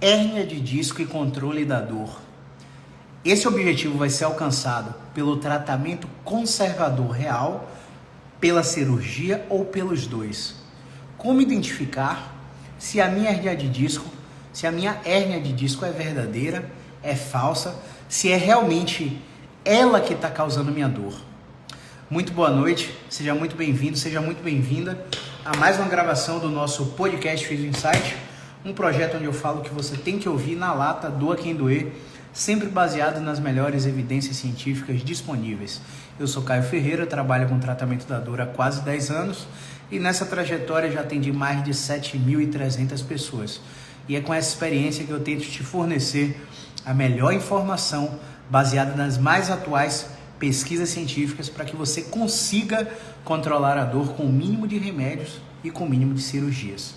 Hérnia de disco e controle da dor. Esse objetivo vai ser alcançado pelo tratamento conservador real, pela cirurgia ou pelos dois. Como identificar se a minha hérnia de disco, é verdadeira, é falsa, se é realmente ela que está causando minha dor? Muito boa noite, seja muito bem-vindo, seja muito bem-vinda a mais uma gravação do nosso podcast Physio Insight, um projeto onde eu falo que você tem que ouvir na lata, doa quem doer, sempre baseado nas melhores evidências científicas disponíveis. Eu sou Caio Ferreira, trabalho com tratamento da dor há quase 10 anos e nessa trajetória já atendi mais de 7.300 pessoas. E é com essa experiência que eu tento te fornecer a melhor informação baseada nas mais atuais pesquisas científicas para que você consiga controlar a dor com o mínimo de remédios e com o mínimo de cirurgias.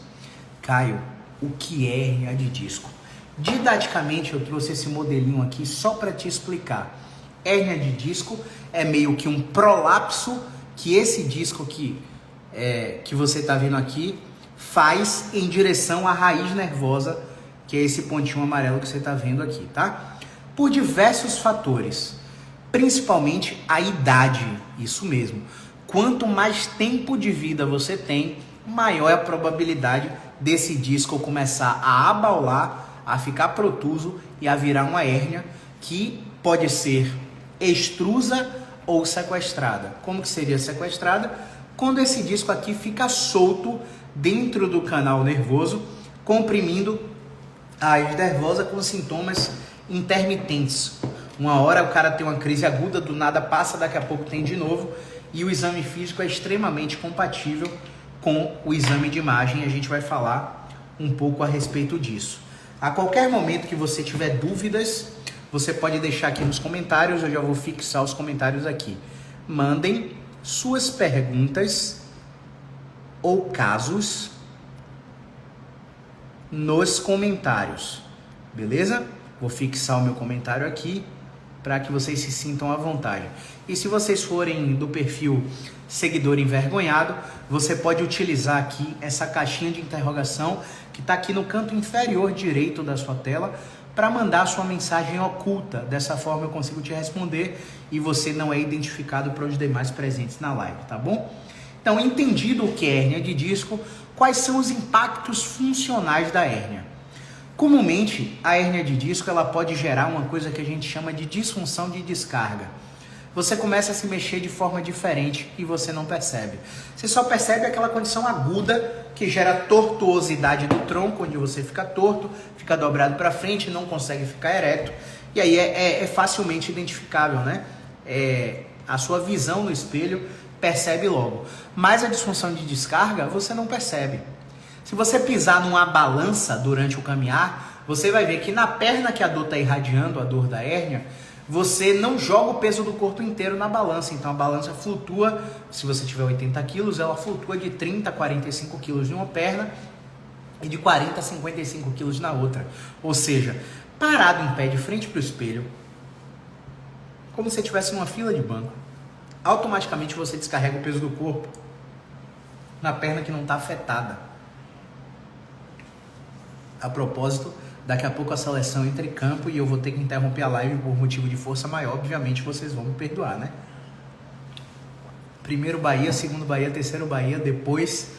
Caio, o que é hérnia de disco? Didaticamente eu trouxe esse modelinho aqui só para te explicar. Hérnia de disco é meio que um prolapso que esse disco que você está vendo aqui faz em direção à raiz nervosa, que é esse pontinho amarelo que você está vendo aqui, tá? Por diversos fatores, principalmente a idade, isso mesmo. Quanto mais tempo de vida você tem, maior é a probabilidade desse disco começar a abaular, a ficar protuso e a virar uma hérnia que pode ser extrusa ou sequestrada. Como que seria sequestrada? Quando esse disco aqui fica solto dentro do canal nervoso, comprimindo a raiz nervosa com sintomas intermitentes. Uma hora o cara tem uma crise aguda, do nada passa, daqui a pouco tem de novo, e o exame físico é extremamente compatível com o exame de imagem. A gente vai falar um pouco a respeito disso. A qualquer momento que você tiver dúvidas, você pode deixar aqui nos comentários, eu já vou fixar os comentários aqui. Mandem suas perguntas ou casos nos comentários, beleza? Vou fixar o meu comentário aqui para que vocês se sintam à vontade. E se vocês forem do perfil seguidor envergonhado, você pode utilizar aqui essa caixinha de interrogação que está aqui no canto inferior direito da sua tela para mandar sua mensagem oculta. Dessa forma eu consigo te responder e você não é identificado para os demais presentes na live, tá bom? Então, entendido o que é hérnia de disco, quais são os impactos funcionais da hérnia? Comumente, a hérnia de disco ela pode gerar uma coisa que a gente chama de disfunção de descarga. Você começa a se mexer de forma diferente e você não percebe. Você só percebe aquela condição aguda que gera tortuosidade do tronco, onde você fica torto, fica dobrado para frente, não consegue ficar ereto. E aí é facilmente identificável, né? A sua visão no espelho percebe logo. Mas a disfunção de descarga você não percebe. Se você pisar numa balança durante o caminhar, você vai ver que na perna que a dor está irradiando, a dor da hérnia, você não joga o peso do corpo inteiro na balança. Então a balança flutua, se você tiver 80 quilos, ela flutua de 30 a 45 quilos em uma perna e de 40 a 55 quilos na outra. Ou seja, parado em pé de frente para o espelho, como se você estivesse numa fila de banco, automaticamente você descarrega o peso do corpo na perna que não está afetada. A propósito, daqui a pouco a seleção entra em campo e eu vou ter que interromper a live por motivo de força maior. Obviamente vocês vão me perdoar, né? Primeiro Bahia, segundo Bahia, terceiro Bahia, depois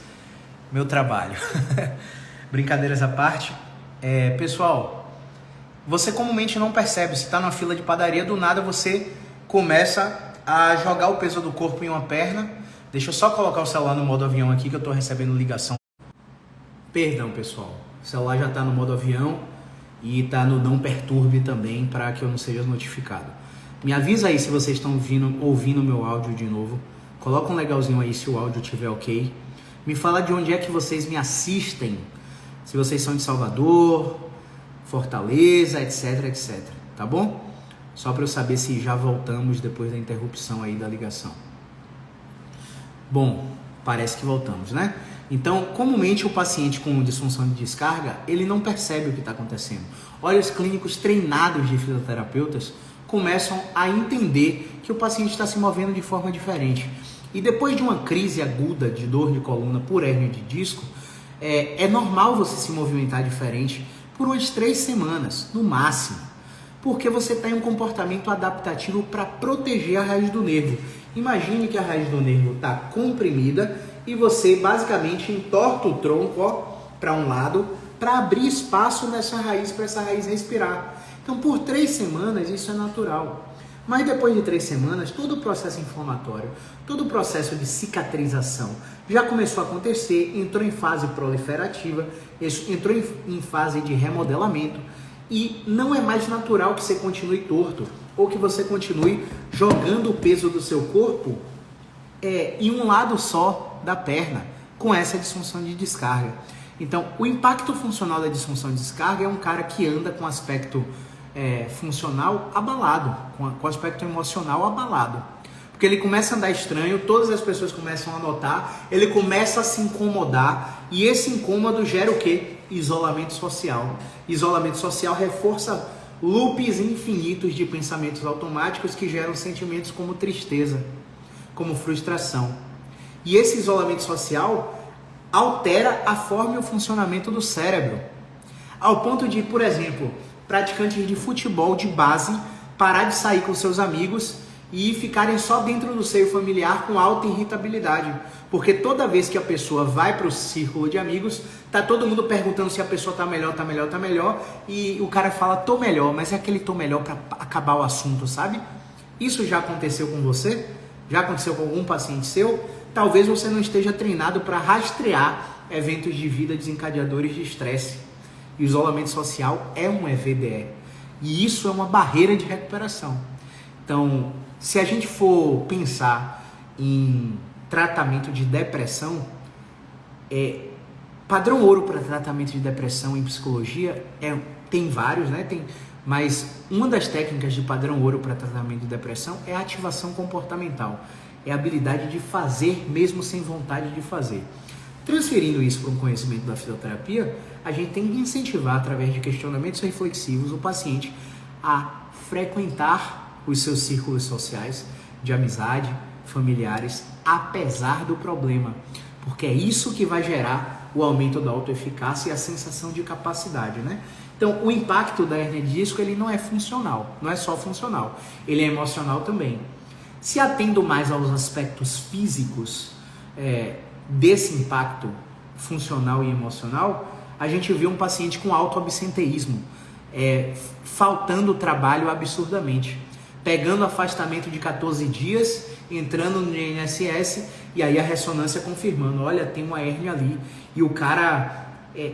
meu trabalho. Brincadeiras à parte. Pessoal, você comumente não percebe. Se está numa fila de padaria, do nada você começa a jogar o peso do corpo em uma perna. Deixa eu só colocar o celular no modo avião aqui que eu estou recebendo ligação. Perdão, pessoal. O celular já está no modo avião e está no não perturbe também para que eu não seja notificado. Me avisa aí se vocês estão ouvindo o meu áudio de novo. Coloca um legalzinho aí se o áudio estiver ok. Me fala de onde é que vocês me assistem. Se vocês são de Salvador, Fortaleza, etc, etc. Tá bom? Só para eu saber se já voltamos depois da interrupção aí da ligação. Bom, parece que voltamos, né? Então, comumente o paciente com disfunção de descarga, ele não percebe o que está acontecendo. Olhos clínicos treinados de fisioterapeutas começam a entender que o paciente está se movendo de forma diferente. E depois de uma crise aguda de dor de coluna por hérnia de disco, é normal você se movimentar diferente, por umas 3 semanas, no máximo. Porque você está em um comportamento adaptativo para proteger a raiz do nervo. Imagine que a raiz do nervo está comprimida e você basicamente entorta o tronco para um lado para abrir espaço nessa raiz, para essa raiz respirar. Então, por 3 semanas, isso é natural. Mas depois de 3 semanas, todo o processo inflamatório, todo o processo de cicatrização já começou a acontecer, entrou em fase proliferativa, entrou em fase de remodelamento e não é mais natural que você continue torto ou que você continue jogando o peso do seu corpo em um lado só da perna, com essa disfunção de descarga. Então, o impacto funcional da disfunção de descarga é um cara que anda com aspecto funcional abalado, com aspecto emocional abalado. Porque ele começa a andar estranho, todas as pessoas começam a notar, ele começa a se incomodar, e esse incômodo gera o quê? Isolamento social. Isolamento social reforça loops infinitos de pensamentos automáticos que geram sentimentos como tristeza, como frustração. E esse isolamento social altera a forma e o funcionamento do cérebro, ao ponto de, por exemplo, praticantes de futebol de base parar de sair com seus amigos e ficarem só dentro do seio familiar com alta irritabilidade, porque toda vez que a pessoa vai para o círculo de amigos, tá todo mundo perguntando se a pessoa tá melhor, e o cara fala, tô melhor, mas é aquele tô melhor para acabar o assunto, sabe? Isso já aconteceu com você? Já aconteceu com algum paciente seu? Talvez você não esteja treinado para rastrear eventos de vida desencadeadores de estresse. E o isolamento social é um EVDE. E isso é uma barreira de recuperação. Então, se a gente for pensar em tratamento de depressão, padrão ouro para tratamento de depressão em psicologia tem vários, né? Mas uma das técnicas de padrão ouro para tratamento de depressão é a ativação comportamental. É a habilidade de fazer mesmo sem vontade de fazer. Transferindo isso para um conhecimento da fisioterapia, a gente tem que incentivar, através de questionamentos reflexivos, o paciente a frequentar os seus círculos sociais, de amizade, familiares, apesar do problema. Porque é isso que vai gerar o aumento da autoeficácia e a sensação de capacidade, né? Então, o impacto da hérnia de disco, ele não é funcional, não é só funcional, ele é emocional também. Se atendo mais aos aspectos físicos desse impacto funcional e emocional, a gente vê um paciente com alto absenteísmo, faltando trabalho absurdamente, pegando afastamento de 14 dias, entrando no INSS e aí a ressonância confirmando, olha, tem uma hérnia ali, e o cara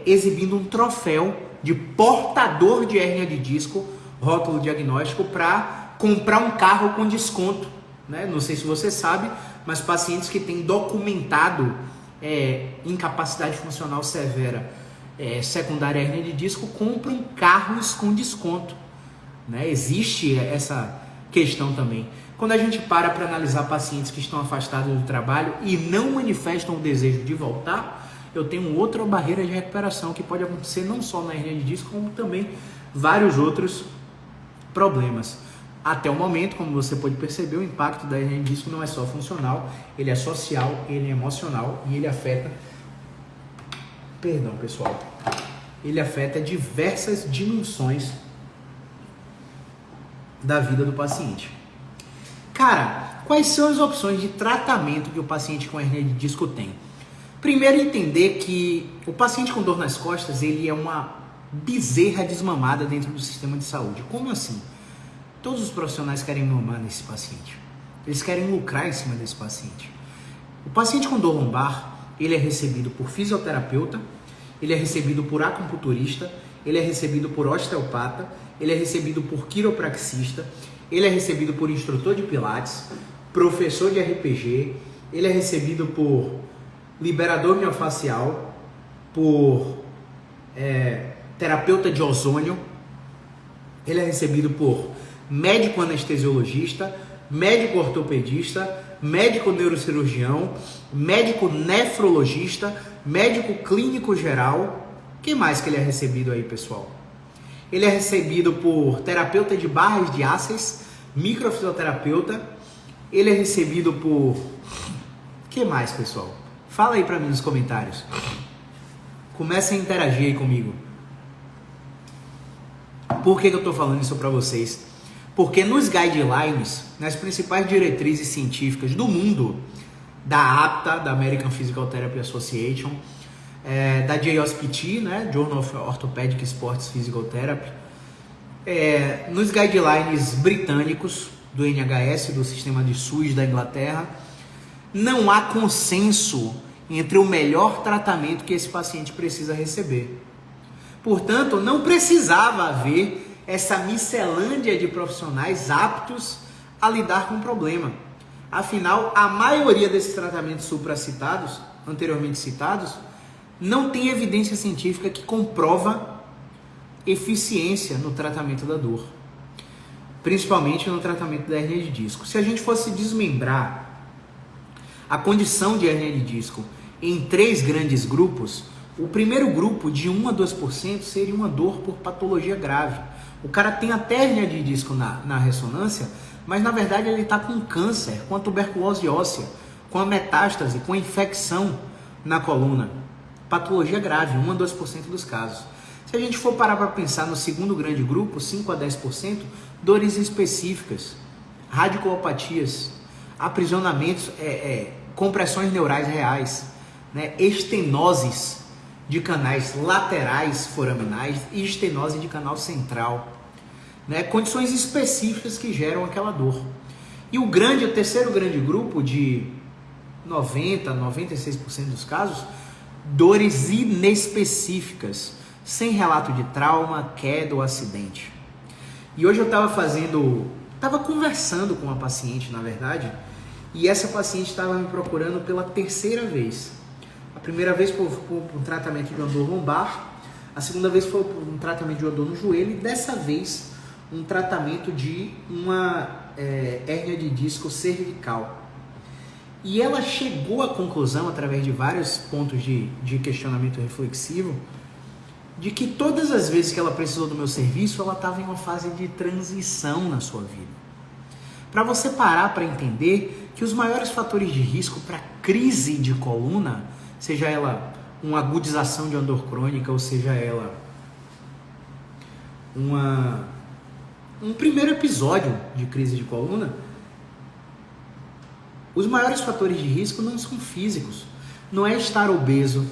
exibindo um troféu de portador de hérnia de disco, rótulo diagnóstico, para comprar um carro com desconto. Né? Não sei se você sabe, mas pacientes que têm documentado incapacidade funcional severa secundária à hérnia de disco compram carros com desconto. Né? Existe essa questão também. Quando a gente para analisar pacientes que estão afastados do trabalho e não manifestam o desejo de voltar, eu tenho outra barreira de recuperação que pode acontecer não só na hérnia de disco, como também vários outros problemas. Até o momento, como você pode perceber, o impacto da hérnia de disco não é só funcional, ele é social, ele é emocional e ele afeta, ele afeta diversas dimensões da vida do paciente. Cara, quais são as opções de tratamento que o paciente com hérnia de disco tem? Primeiro, entender que o paciente com dor nas costas, ele é uma bezerra desmamada dentro do sistema de saúde. Como assim? Todos os profissionais querem mamar nesse paciente. Eles querem lucrar em cima desse paciente. O paciente com dor lombar, ele é recebido por fisioterapeuta, ele é recebido por acupunturista, ele é recebido por osteopata, ele é recebido por quiropraxista, ele é recebido por instrutor de pilates, professor de RPG, ele é recebido por liberador miofascial, por terapeuta de ozônio, ele é recebido por médico anestesiologista, médico ortopedista, médico neurocirurgião, médico nefrologista, médico clínico geral. O que mais que ele é recebido aí, pessoal? Ele é recebido por terapeuta de barras de ácias, microfisioterapeuta. Ele é recebido por... O que mais, pessoal? Fala aí pra mim nos comentários. Comecem a interagir aí comigo. Por que eu estou falando isso para vocês? Porque nos guidelines, nas principais diretrizes científicas do mundo, da APTA, da American Physical Therapy Association, da JOSPT, né, Journal of Orthopedic Sports Physical Therapy, nos guidelines britânicos, do NHS, do sistema de SUS da Inglaterra, não há consenso entre o melhor tratamento que esse paciente precisa receber. Portanto, não precisava haver essa miscelânea de profissionais aptos a lidar com o problema. Afinal, a maioria desses tratamentos supracitados, anteriormente citados, não tem evidência científica que comprova eficiência no tratamento da dor, principalmente no tratamento da hérnia de disco. Se a gente fosse desmembrar a condição de hérnia de disco em 3 grandes grupos, o primeiro grupo, de 1 a 2%, seria uma dor por patologia grave. O cara tem até hérnia de disco na ressonância, mas na verdade ele está com câncer, com a tuberculose óssea, com a metástase, com a infecção na coluna. Patologia grave, 1 a 2% dos casos. Se a gente for parar para pensar no segundo grande grupo, 5 a 10%, dores específicas, radiculopatias, aprisionamentos, compressões neurais reais, né, estenoses de canais laterais foraminais e estenose de canal central, né, condições específicas que geram aquela dor. E o terceiro grande grupo, de 90 a 96% dos casos, dores inespecíficas, sem relato de trauma, queda ou acidente. E hoje eu estava conversando com uma paciente, na verdade, e essa paciente estava me procurando pela 3ª vez. A primeira vez por um tratamento de uma dor lombar, a segunda vez foi por um tratamento de uma dor no joelho, e dessa vez um tratamento de uma hérnia de disco cervical. E ela chegou à conclusão, através de vários pontos de questionamento reflexivo, de que todas as vezes que ela precisou do meu serviço, ela estava em uma fase de transição na sua vida. Para você parar para entender que os maiores fatores de risco para crise de coluna, seja ela uma agudização de uma dor crônica, ou seja ela um primeiro episódio de crise de coluna, os maiores fatores de risco não são físicos. Não é estar obeso.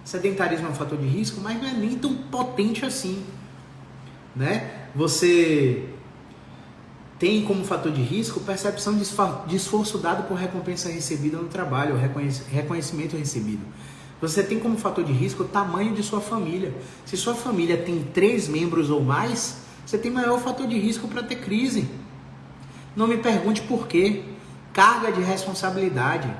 Sedentarismo é um fator de risco, mas não é nem tão potente assim, né? Você tem como fator de risco percepção de esforço dado por recompensa recebida no trabalho, reconhecimento recebido. Você tem como fator de risco o tamanho de sua família. Se sua família tem 3 membros ou mais, você tem maior fator de risco para ter crise. Não me pergunte por quê. Carga de responsabilidade,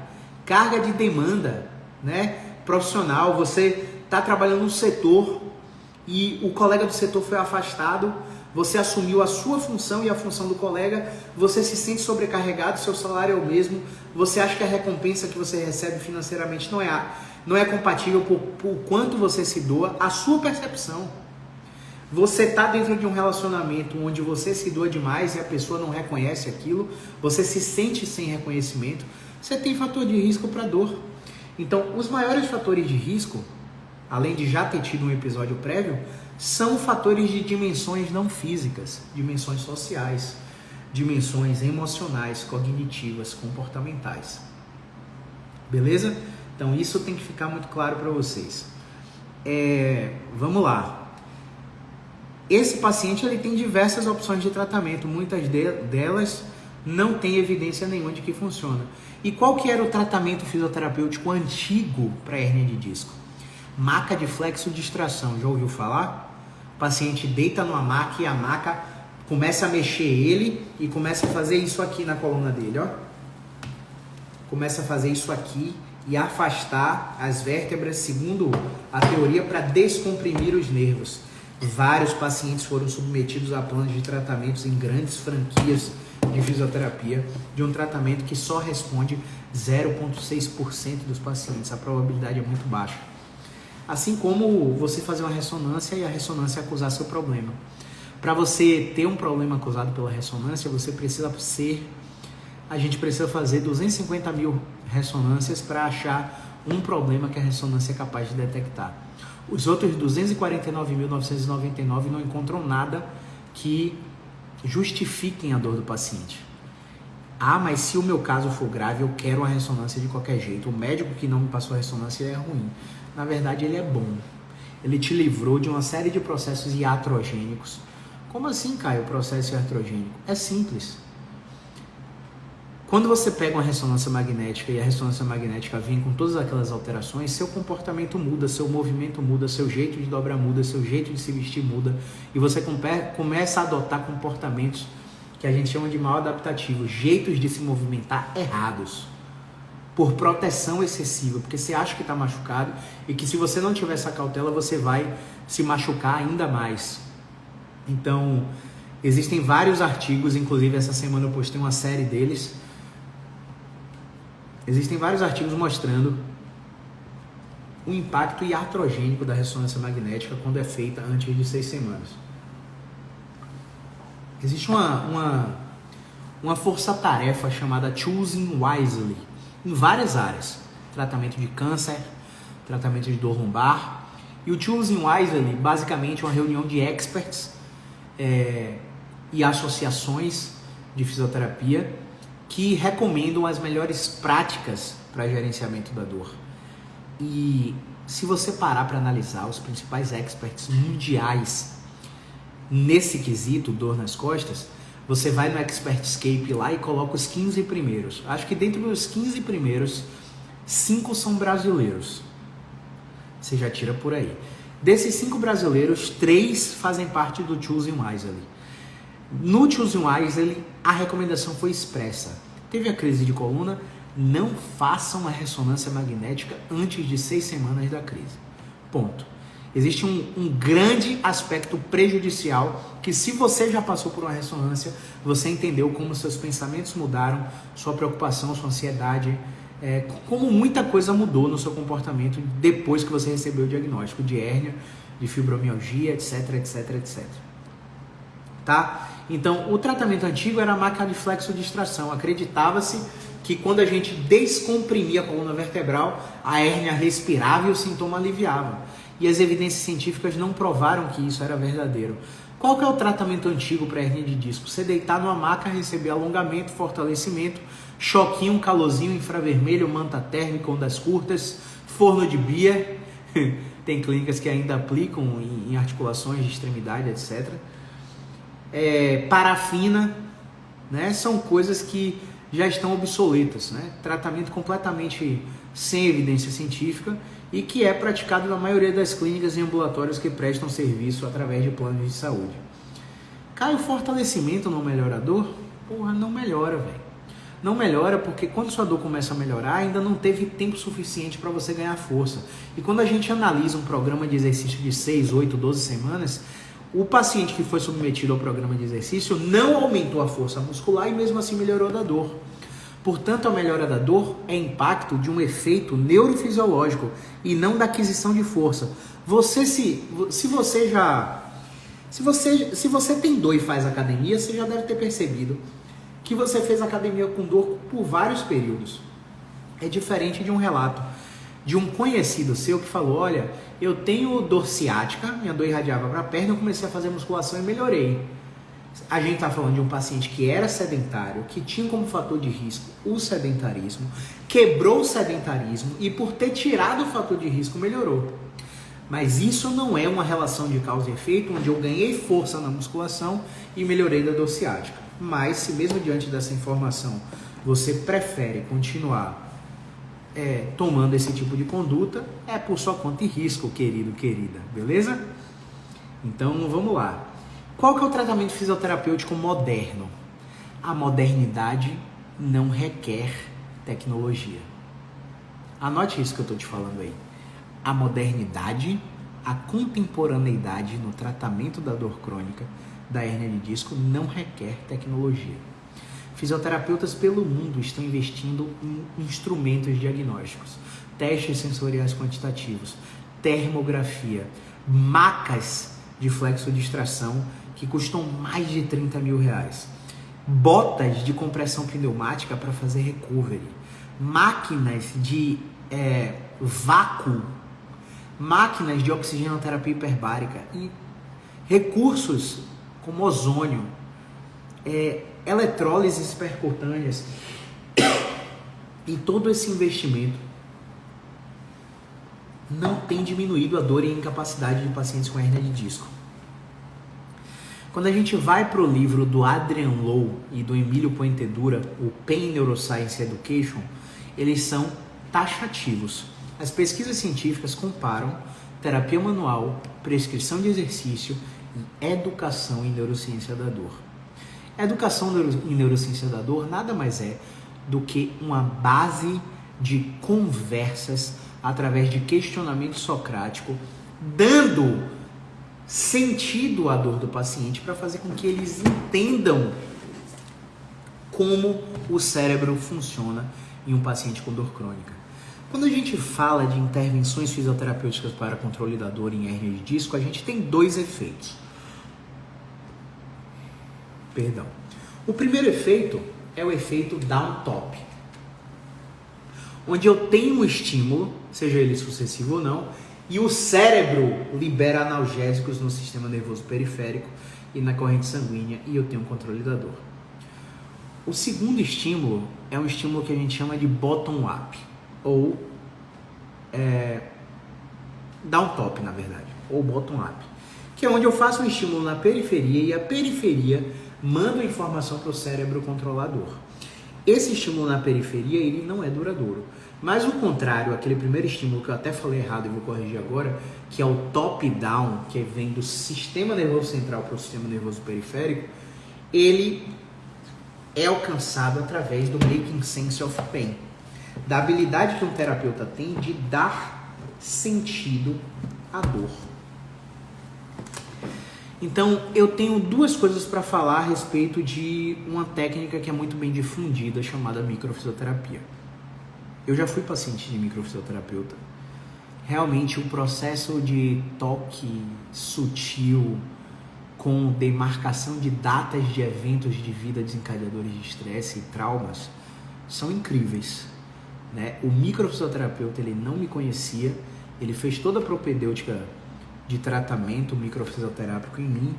carga de demanda, né, profissional. Você está trabalhando no setor e o colega do setor foi afastado, você assumiu a sua função e a função do colega, você se sente sobrecarregado, seu salário é o mesmo, você acha que a recompensa que você recebe financeiramente não é compatível por quanto você se doa, a sua percepção. Você está dentro de um relacionamento onde você se doa demais e a pessoa não reconhece aquilo, você se sente sem reconhecimento, você tem fator de risco para dor. Então, os maiores fatores de risco, além de já ter tido um episódio prévio, são fatores de dimensões não físicas, dimensões sociais, dimensões emocionais, cognitivas, comportamentais. Beleza? Então, isso tem que ficar muito claro para vocês. Vamos lá. Esse paciente ele tem diversas opções de tratamento, muitas delas não tem evidência nenhuma de que funciona. E qual que era o tratamento fisioterapêutico antigo para hérnia de disco? Maca de flexodistração, já ouviu falar? O paciente deita numa maca e a maca começa a mexer ele e começa a fazer isso aqui na coluna dele, ó. Começa a fazer isso aqui e afastar as vértebras, segundo a teoria, para descomprimir os nervos. Vários pacientes foram submetidos a planos de tratamentos em grandes franquias de fisioterapia, de um tratamento que só responde 0,6% dos pacientes. A probabilidade é muito baixa. Assim como você fazer uma ressonância e a ressonância acusar seu problema. Para você ter um problema acusado pela ressonância, a gente precisa fazer 250 mil ressonâncias para achar um problema que a ressonância é capaz de detectar. Os outros 249.999 não encontram nada que justifiquem a dor do paciente. Ah, mas se o meu caso for grave, eu quero a ressonância de qualquer jeito. O médico que não me passou a ressonância é ruim. Na verdade, ele é bom. Ele te livrou de uma série de processos iatrogênicos. Como assim, Caio, o processo iatrogênico? É simples. Quando você pega uma ressonância magnética e a ressonância magnética vem com todas aquelas alterações, seu comportamento muda, seu movimento muda, seu jeito de dobrar muda, seu jeito de se vestir muda, e você começa a adotar comportamentos que a gente chama de mal adaptativos, jeitos de se movimentar errados, por proteção excessiva, porque você acha que está machucado e que se você não tiver essa cautela, você vai se machucar ainda mais. Então, existem vários artigos, inclusive essa semana eu postei uma série deles. Existem vários artigos mostrando o impacto iatrogênico da ressonância magnética quando é feita antes de 6 semanas. Existe uma força-tarefa chamada Choosing Wisely em várias áreas. Tratamento de câncer, tratamento de dor lombar. E o Choosing Wisely basicamente é uma reunião de experts e associações de fisioterapia que recomendam as melhores práticas para gerenciamento da dor. E se você parar para analisar os principais experts mundiais nesse quesito, dor nas costas, você vai no Expertscape lá e coloca os 15 primeiros. Acho que dentro dos 15 primeiros, 5 são brasileiros. Você já tira por aí. Desses 5 brasileiros, 3 fazem parte do Choosing Wisely. No Choosing Wisely, a recomendação foi expressa. Teve a crise de coluna, não façam a ressonância magnética antes de 6 semanas da crise. Ponto. Existe um grande aspecto prejudicial que, se você já passou por uma ressonância, você entendeu como seus pensamentos mudaram, sua preocupação, sua ansiedade, como muita coisa mudou no seu comportamento depois que você recebeu o diagnóstico de hérnia, de fibromialgia, etc, etc, etc. Tá? Então, o tratamento antigo era a maca de flexodistração. Acreditava-se que quando a gente descomprimia a coluna vertebral, a hérnia respirava e o sintoma aliviava. E as evidências científicas não provaram que isso era verdadeiro. Qual que é o tratamento antigo para hérnia de disco? Você deitar numa maca, receber alongamento, fortalecimento, choquinho, calorzinho, infravermelho, manta térmica, ondas curtas, forno de Beer. Tem clínicas que ainda aplicam em articulações de extremidade, etc. Parafina, né? São coisas que já estão obsoletas, né? Tratamento completamente sem evidência científica e que é praticado na maioria das clínicas e ambulatórios que prestam serviço através de planos de saúde. Caio, o fortalecimento não melhora a dor? Porra, não melhora, velho. Não melhora porque quando sua dor começa a melhorar, ainda não teve tempo suficiente para você ganhar força. E quando a gente analisa um programa de exercício de 6, 8, 12 semanas, o paciente que foi submetido ao programa de exercício não aumentou a força muscular e mesmo assim melhorou da dor. Portanto, a melhora da dor é impacto de um efeito neurofisiológico e não da aquisição de força. Se você tem dor e faz academia, você já deve ter percebido que você fez academia com dor por vários períodos. É diferente de um relato de um conhecido seu que falou: olha, eu tenho dor ciática, minha dor irradiava para a perna, eu comecei a fazer musculação e melhorei. A gente está falando de um paciente que era sedentário, que tinha como fator de risco o sedentarismo, quebrou o sedentarismo e por ter tirado o fator de risco melhorou. Mas isso não é uma relação de causa e efeito onde eu ganhei força na musculação e melhorei da dor ciática. Mas se mesmo diante dessa informação você prefere continuar tomando esse tipo de conduta, é por sua conta e risco, querido, querida, beleza? Então vamos lá. Qual que é o tratamento fisioterapêutico moderno? A modernidade não requer tecnologia. Anote isso que eu estou te falando aí. A modernidade, a contemporaneidade no tratamento da dor crônica, da hérnia de disco, não requer tecnologia. Fisioterapeutas pelo mundo estão investindo em instrumentos diagnósticos, testes sensoriais quantitativos, termografia, macas de flexodistração que custam mais de 30 mil reais, botas de compressão pneumática para fazer recovery, máquinas de vácuo máquinas de oxigenoterapia hiperbárica e recursos como ozônio, eletrólises percutâneas e todo esse investimento não tem diminuído a dor e a incapacidade de pacientes com hérnia de disco. Quando a gente vai para o livro do Adrian Lowe e do Emílio Puentedura, o Pain Neuroscience Education, eles são taxativos. As pesquisas científicas comparam terapia manual, prescrição de exercício e educação em neurociência da dor. Educação em neurociência da dor nada mais é do que uma base de conversas através de questionamento socrático, dando sentido à dor do paciente para fazer com que eles entendam como o cérebro funciona em um paciente com dor crônica. Quando a gente fala de intervenções fisioterapêuticas para controle da dor em hérnia de disco, a gente tem dois efeitos. Perdão. O primeiro efeito é o efeito down top, onde eu tenho um estímulo, seja ele sucessivo ou não, e o cérebro libera analgésicos no sistema nervoso periférico e na corrente sanguínea, e eu tenho um controle da dor. O segundo estímulo é um estímulo que a gente chama de bottom-up, ou down-top, na verdade, ou bottom-up, que é onde eu faço um estímulo na periferia e a periferia manda informação para o cérebro controlar a dor. Esse estímulo na periferia, ele não é duradouro. Mas o contrário, aquele primeiro estímulo que eu até falei errado e vou corrigir agora, que é o top-down, que vem do sistema nervoso central para o sistema nervoso periférico, ele é alcançado através do making sense of pain, da habilidade que um terapeuta tem de dar sentido à dor. Então, eu tenho duas coisas para falar a respeito de uma técnica que é muito bem difundida, chamada microfisioterapia. Eu já fui paciente de microfisioterapeuta. Realmente, o processo de toque sutil, com demarcação de datas de eventos de vida desencadeadores de estresse e traumas, são incríveis, né? O microfisioterapeuta, ele não me conhecia, ele fez toda a propedêutica de tratamento microfisioterápico em mim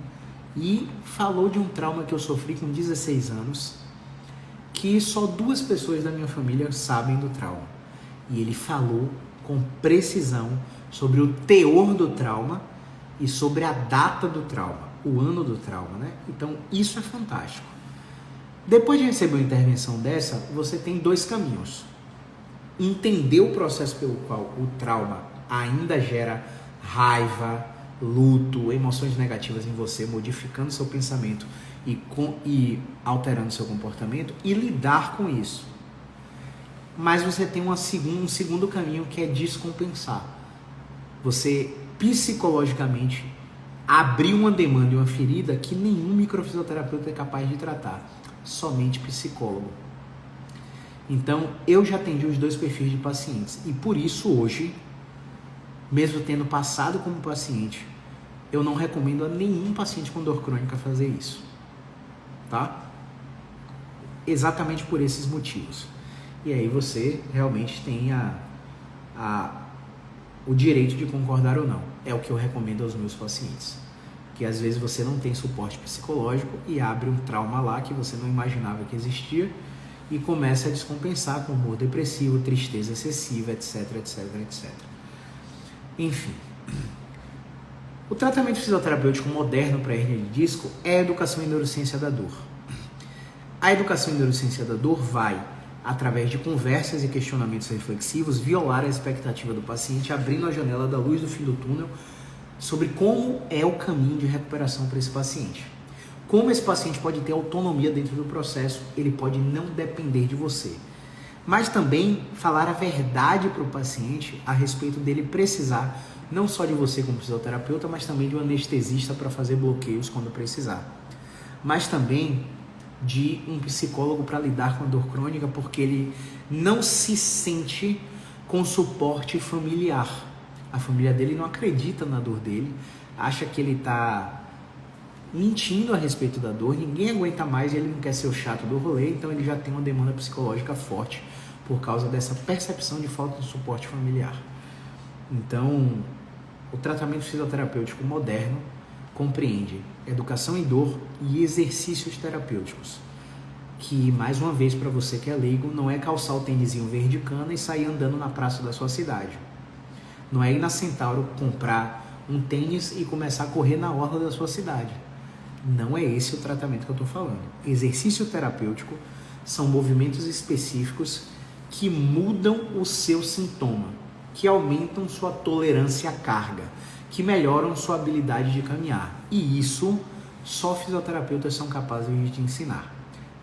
e falou de um trauma que eu sofri com 16 anos, que só 2 pessoas da minha família sabem do trauma. E ele falou com precisão sobre o teor do trauma e sobre a data do trauma, o ano do trauma, né? Então, isso é fantástico. Depois de receber uma intervenção dessa, você tem 2 caminhos. Entender o processo pelo qual o trauma ainda gera raiva, luto, emoções negativas em você, modificando seu pensamento e alterando seu comportamento e lidar com isso. Mas você tem um segundo caminho, que é descompensar. Você psicologicamente abrir uma demanda e uma ferida que nenhum microfisioterapeuta é capaz de tratar, somente psicólogo. Então, eu já atendi os 2 perfis de pacientes e por isso hoje, mesmo tendo passado como paciente, eu não recomendo a nenhum paciente com dor crônica fazer isso, tá? Exatamente por esses motivos. E aí você realmente tem o direito de concordar ou não. É o que eu recomendo aos meus pacientes. Que às vezes você não tem suporte psicológico e abre um trauma lá que você não imaginava que existia e começa a descompensar com humor depressivo, tristeza excessiva, etc, etc, etc. Enfim, o tratamento fisioterapêutico moderno para hérnia de disco é a educação em neurociência da dor. A educação em neurociência da dor vai, através de conversas e questionamentos reflexivos, violar a expectativa do paciente, abrindo a janela da luz do fim do túnel sobre como é o caminho de recuperação para esse paciente. Como esse paciente pode ter autonomia dentro do processo, ele pode não depender de você. Mas também falar a verdade para o paciente a respeito dele precisar não só de você como fisioterapeuta, mas também de um anestesista para fazer bloqueios quando precisar. Mas também de um psicólogo para lidar com a dor crônica, porque ele não se sente com suporte familiar. A família dele não acredita na dor dele, acha que ele está mentindo a respeito da dor, ninguém aguenta mais e ele não quer ser o chato do rolê, então ele já tem uma demanda psicológica forte por causa dessa percepção de falta de suporte familiar. Então, O tratamento fisioterapêutico moderno compreende educação em dor e exercícios terapêuticos. Que, mais uma vez, para você que é leigo, não é calçar o tênisinho verde cana e sair andando na praça da sua cidade. Não é ir na Centauro comprar um tênis e começar a correr na orla da sua cidade. Não é esse o tratamento que eu estou falando. Exercício terapêutico são movimentos específicos que mudam o seu sintoma, que aumentam sua tolerância à carga, que melhoram sua habilidade de caminhar. E isso só fisioterapeutas são capazes de te ensinar.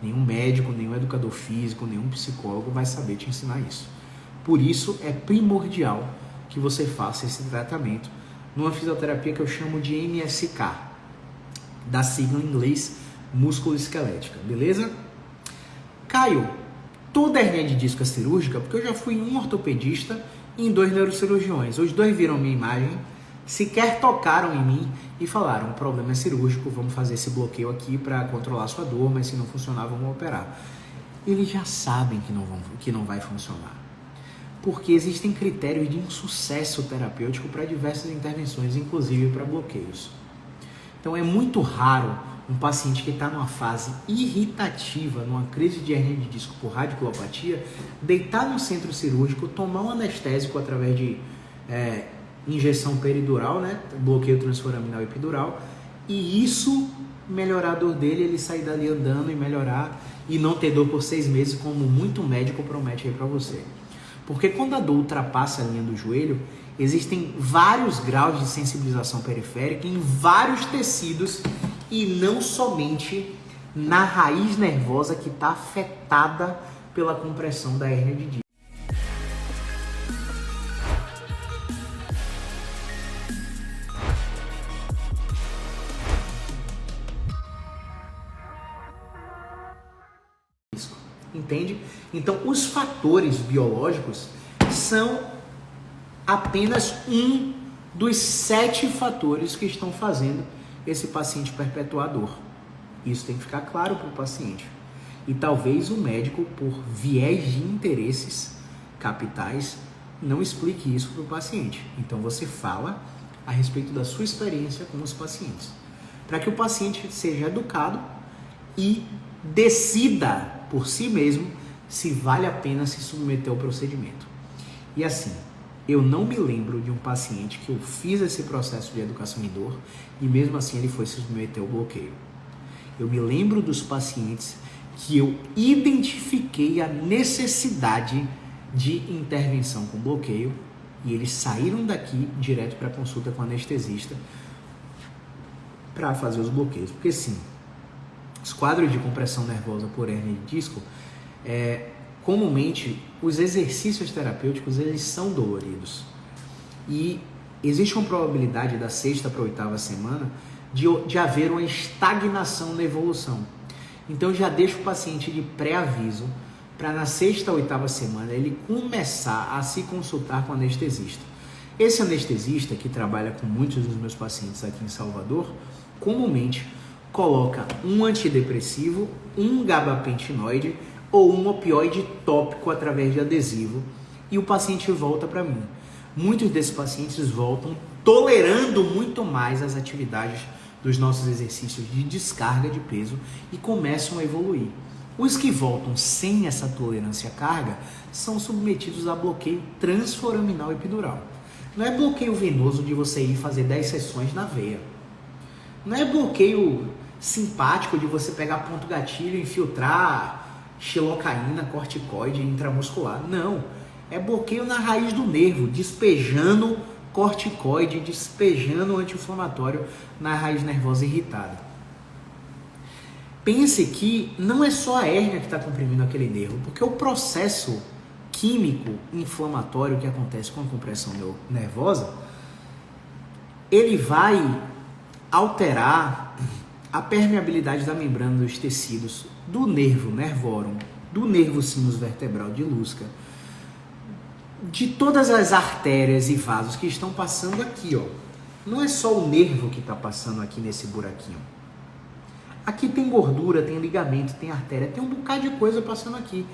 Nenhum médico, nenhum educador físico, nenhum psicólogo vai saber te ensinar isso. Por isso é primordial que você faça esse tratamento numa fisioterapia que eu chamo de MSK, da sigla em inglês músculo-esquelética, beleza? Caio, toda hernia de disco é cirúrgica? Porque eu já fui em um ortopedista e em 2 neurocirurgiões. Os 2 viram minha imagem, sequer tocaram em mim e falaram: o problema é cirúrgico, vamos fazer esse bloqueio aqui para controlar a sua dor, mas se não funcionar, vamos operar. Eles já sabem que não vai funcionar, porque existem critérios de insucesso terapêutico para diversas intervenções, inclusive para bloqueios. Então é muito raro um paciente que está numa fase irritativa, numa crise de hernia de disco por radiculopatia, deitar no centro cirúrgico, tomar um anestésico através de injeção peridural, né? Bloqueio transforaminal epidural, e isso melhorar a dor dele, ele sair dali andando e melhorar e não ter dor por 6 meses, como muito médico promete aí para você. Porque quando a dor ultrapassa a linha do joelho, existem vários graus de sensibilização periférica em vários tecidos e não somente na raiz nervosa que está afetada pela compressão da hérnia de disco. Entende? Então, os fatores biológicos são apenas um dos 7 fatores que estão fazendo esse paciente perpetuar a dor. Isso tem que ficar claro para o paciente. E talvez o médico, por viés de interesses capitais, não explique isso para o paciente. Então, você fala a respeito da sua experiência com os pacientes, para que o paciente seja educado e decida por si mesmo se vale a pena se submeter ao procedimento. E assim, eu não me lembro de um paciente que eu fiz esse processo de educação em dor e mesmo assim ele foi se submeter ao bloqueio. Eu me lembro dos pacientes que eu identifiquei a necessidade de intervenção com bloqueio e eles saíram daqui direto para consulta com anestesista para fazer os bloqueios. Porque sim, os quadros de compressão nervosa por hérnia de disco, comumente os exercícios terapêuticos eles são doloridos e existe uma probabilidade da 6ª para a 8ª semana de haver uma estagnação na evolução. Então já deixo o paciente de pré-aviso para na 6ª ou 8ª semana ele começar a se consultar com o anestesista. Esse anestesista, que trabalha com muitos dos meus pacientes aqui em Salvador, comumente coloca um antidepressivo, um gabapentinoide ou um opioide tópico através de adesivo e o paciente volta para mim. Muitos desses pacientes voltam tolerando muito mais as atividades dos nossos exercícios de descarga de peso e começam a evoluir. Os que voltam sem essa tolerância à carga são submetidos a bloqueio transforaminal epidural. Não é bloqueio venoso de você ir fazer 10 sessões na veia. Não é bloqueio simpático de você pegar ponto gatilho e infiltrar xilocaína, corticoide intramuscular. Não. É bloqueio na raiz do nervo, despejando corticoide, despejando anti-inflamatório na raiz nervosa irritada. Pense que não é só a hérnia que está comprimindo aquele nervo, porque o processo químico inflamatório que acontece com a compressão nervosa, ele vai alterar a permeabilidade da membrana dos tecidos do nervo nervorum, do nervo sinus vertebral de Lusca, de todas as artérias e vasos que estão passando aqui, ó. Não é só o nervo que está passando aqui nesse buraquinho. Aqui tem gordura, tem ligamento, tem artéria, tem um bocado de coisa passando aqui.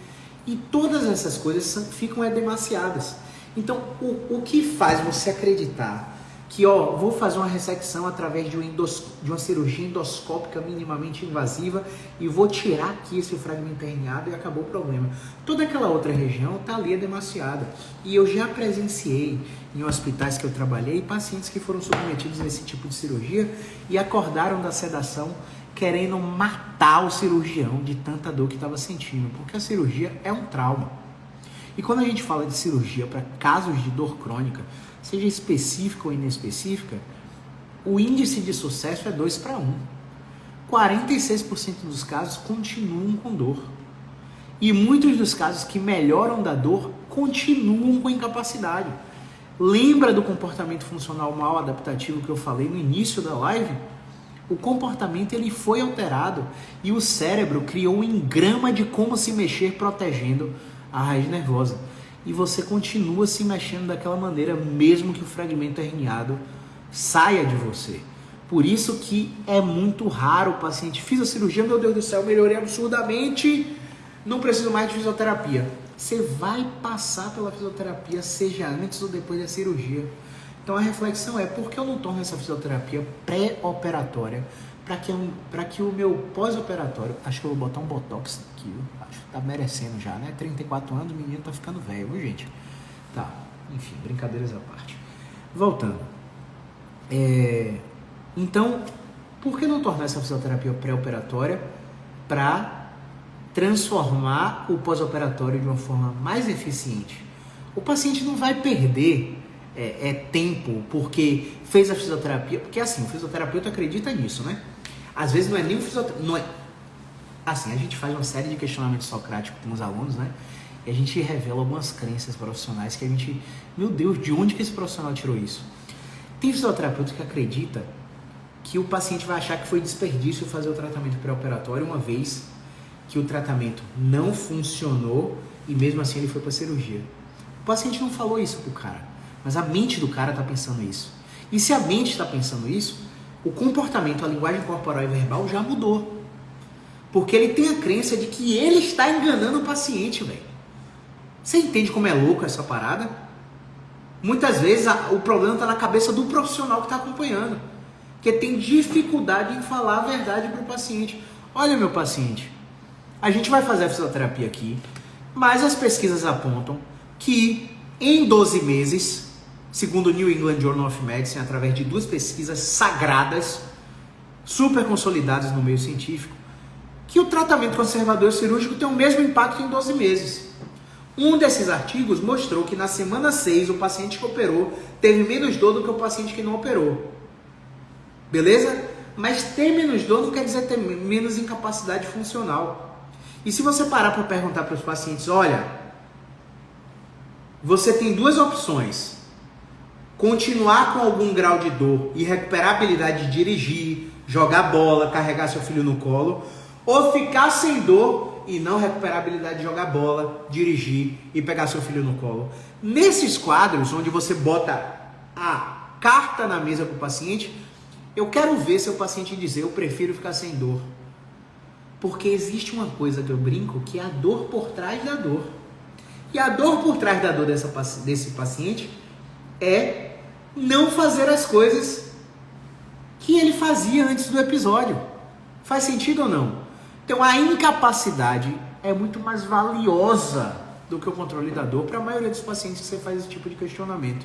E todas essas coisas ficam edemaciadas. Então, o que faz você acreditar que vou fazer uma ressecção através de uma cirurgia endoscópica minimamente invasiva e vou tirar aqui esse fragmento herniado e acabou o problema. Toda aquela outra região está ali demasiada. E eu já presenciei em hospitais que eu trabalhei pacientes que foram submetidos a esse tipo de cirurgia e acordaram da sedação querendo matar o cirurgião de tanta dor que estava sentindo, porque a cirurgia é um trauma. E quando a gente fala de cirurgia para casos de dor crônica, seja específica ou inespecífica, o índice de sucesso é 2:1. 46% dos casos continuam com dor. E muitos dos casos que melhoram da dor continuam com incapacidade. Lembra do comportamento funcional mal adaptativo que eu falei no início da live? O comportamento ele foi alterado e o cérebro criou um engrama de como se mexer protegendo a raiz nervosa. E você continua se mexendo daquela maneira, mesmo que o fragmento herniado saia de você. Por isso que é muito raro o paciente, fiz a cirurgia, meu Deus do céu, melhorei absurdamente, não preciso mais de fisioterapia. Você vai passar pela fisioterapia, seja antes ou depois da cirurgia. Então a reflexão é, por que eu não torno essa fisioterapia pré-operatória para que o meu pós-operatório, acho que eu vou botar um botox aqui, viu? Acho que tá merecendo já, né? 34 anos, o menino tá ficando velho, viu, gente? Tá, enfim, brincadeiras à parte. Voltando. Então, por que não tornar essa fisioterapia pré-operatória para transformar o pós-operatório de uma forma mais eficiente? O paciente não vai perder tempo porque fez a fisioterapia, porque assim, o fisioterapeuta acredita nisso, né? Às vezes não é nem o fisioterapeuta, não é... Assim, a gente faz uma série de questionamentos socráticos com os alunos, né? E a gente revela algumas crenças profissionais que a gente... Meu Deus, de onde que esse profissional tirou isso? Tem fisioterapeuta que acredita que o paciente vai achar que foi desperdício fazer o tratamento pré-operatório uma vez que o tratamento não funcionou e mesmo assim ele foi para a cirurgia. O paciente não falou isso pro cara, mas a mente do cara tá pensando isso. E se a mente está pensando isso, o comportamento, a linguagem corporal e verbal já mudou. Porque ele tem a crença de que ele está enganando o paciente, velho. Você entende como é louco essa parada? Muitas vezes o problema está na cabeça do profissional que está acompanhando, que tem dificuldade em falar a verdade para o paciente. Olha, meu paciente, a gente vai fazer a fisioterapia aqui, mas as pesquisas apontam que em 12 meses, segundo o New England Journal of Medicine, através de 2 pesquisas sagradas, super consolidadas no meio científico, que o tratamento conservador cirúrgico tem o mesmo impacto em 12 meses. Um desses artigos mostrou que na semana 6 o paciente que operou teve menos dor do que o paciente que não operou. Beleza? Mas ter menos dor não quer dizer ter menos incapacidade funcional. E se você parar para perguntar para os pacientes, olha, você tem 2 opções: continuar com algum grau de dor e recuperar a habilidade de dirigir, jogar bola, carregar seu filho no colo, ou ficar sem dor e não recuperar a habilidade de jogar bola, dirigir e pegar seu filho no colo. Nesses quadros, onde você bota a carta na mesa para o paciente, eu quero ver seu paciente dizer, eu prefiro ficar sem dor. Porque existe uma coisa que eu brinco, que é a dor por trás da dor. E a dor por trás da dor desse paciente é não fazer as coisas que ele fazia antes do episódio. Faz sentido ou não? Então a incapacidade é muito mais valiosa do que o controle da dor para a maioria dos pacientes que você faz esse tipo de questionamento.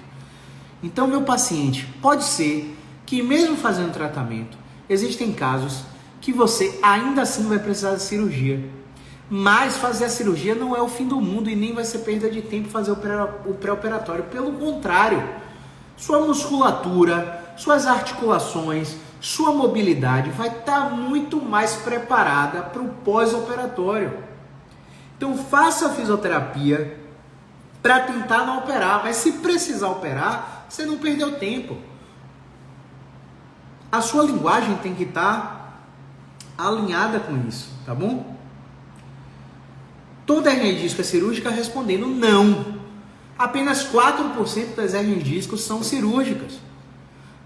Então, meu paciente, pode ser que mesmo fazendo tratamento, existem casos que você ainda assim vai precisar de cirurgia. Mas fazer a cirurgia não é o fim do mundo e nem vai ser perda de tempo fazer o pré-operatório. Pelo contrário, sua musculatura, suas articulações, sua mobilidade vai estar muito mais preparada para o pós-operatório. Então faça a fisioterapia para tentar não operar, mas se precisar operar, você não perdeu tempo. A sua linguagem tem que estar alinhada com isso, tá bom? Toda hernia de disco é cirúrgica? Respondendo não. Apenas 4% das hernias de disco são cirúrgicas.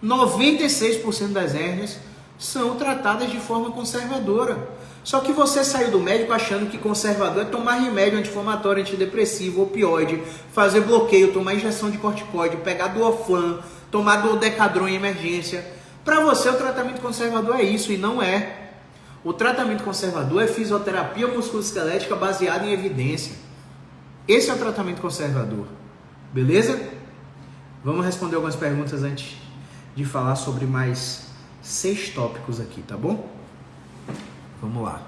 96% das hérnias são tratadas de forma conservadora. Só que você saiu do médico achando que conservador é tomar remédio anti-inflamatório, antidepressivo, opioide, fazer bloqueio, tomar injeção de corticoide, pegar Duoflan, tomar Dodecadron em emergência. Para você o tratamento conservador é isso e não é. O tratamento conservador é fisioterapia musculoesquelética baseada em evidência. Esse é o tratamento conservador. Beleza? Vamos responder algumas perguntas antes de falar sobre mais 6 tópicos aqui, tá bom? Vamos lá.